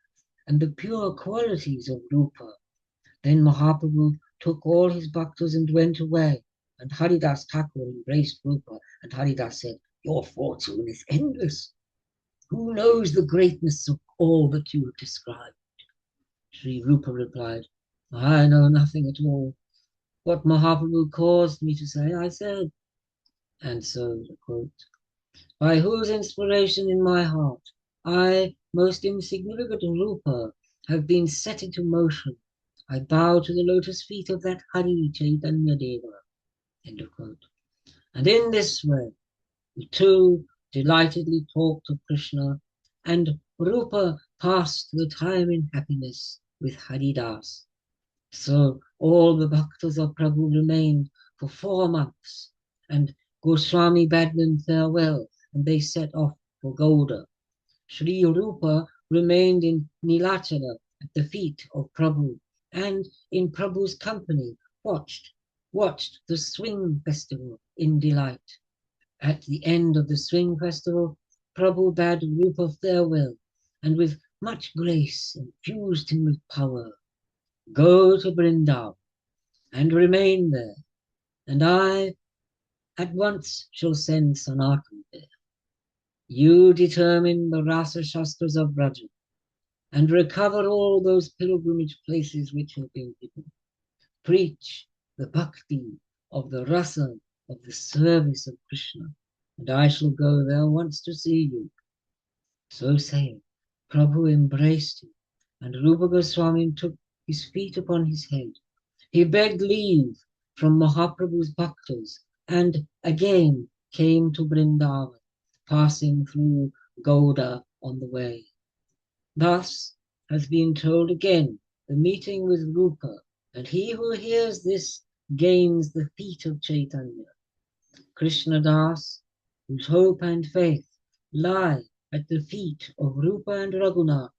and the pure qualities of Rupa. Then Mahaprabhu took all his bhaktas and went away, and Haridas Thakur embraced Rupa, and Haridas said, "Your fortune is endless. Who knows the greatness of all that you have described?" Sri Rupa replied, "I know nothing at all. What Mahaprabhu caused me to say, I said." And so, quote, "By whose inspiration in my heart, I, most insignificant Rupa, have been set into motion, I bow to the lotus feet of that Hari Chaitanya Deva." End of quote. And in this way, the two delightedly talked of Krishna, and Rupa passed the time in happiness with Haridas. So all the bhaktas of Prabhu remained for 4 months, and Goswami bade them farewell, and they set off for Gauda. Sri Rupa remained in Nilachala at the feet of Prabhu, and in Prabhu's company watched the swing festival in delight. At the end of the swing festival, Prabhu bade Rupa farewell, and with much grace infused him with power. "Go to Vrindavan and remain there, and I at once shall send Sanatan there. You determine the Rasa Shastras of Braja, and recover all those pilgrimage places which have been given. Preach the bhakti of the rasa of the service of Krishna, and I shall go there once to see you." So saying, Prabhu embraced him, and Rupa Goswami took his feet upon his head. He begged leave from Mahaprabhu's bhaktas and again came to Vrindavan, passing through Gauda on the way. Thus has been told again the meeting with Rupa, and he who hears this gains the feet of Chaitanya. Krishna Das, whose hope and faith lie at the feet of Rupa and Raghunath,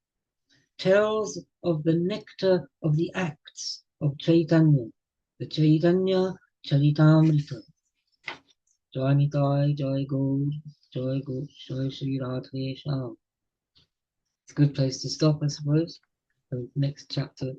tells of the nectar of the acts of Chaitanya, the Chaitanya Charitamrta. Jai Nitai, Jai Gaur, Jai Gaur, Jai Shri Radhe Shyam. It's a good place to stop, I suppose. The next chapter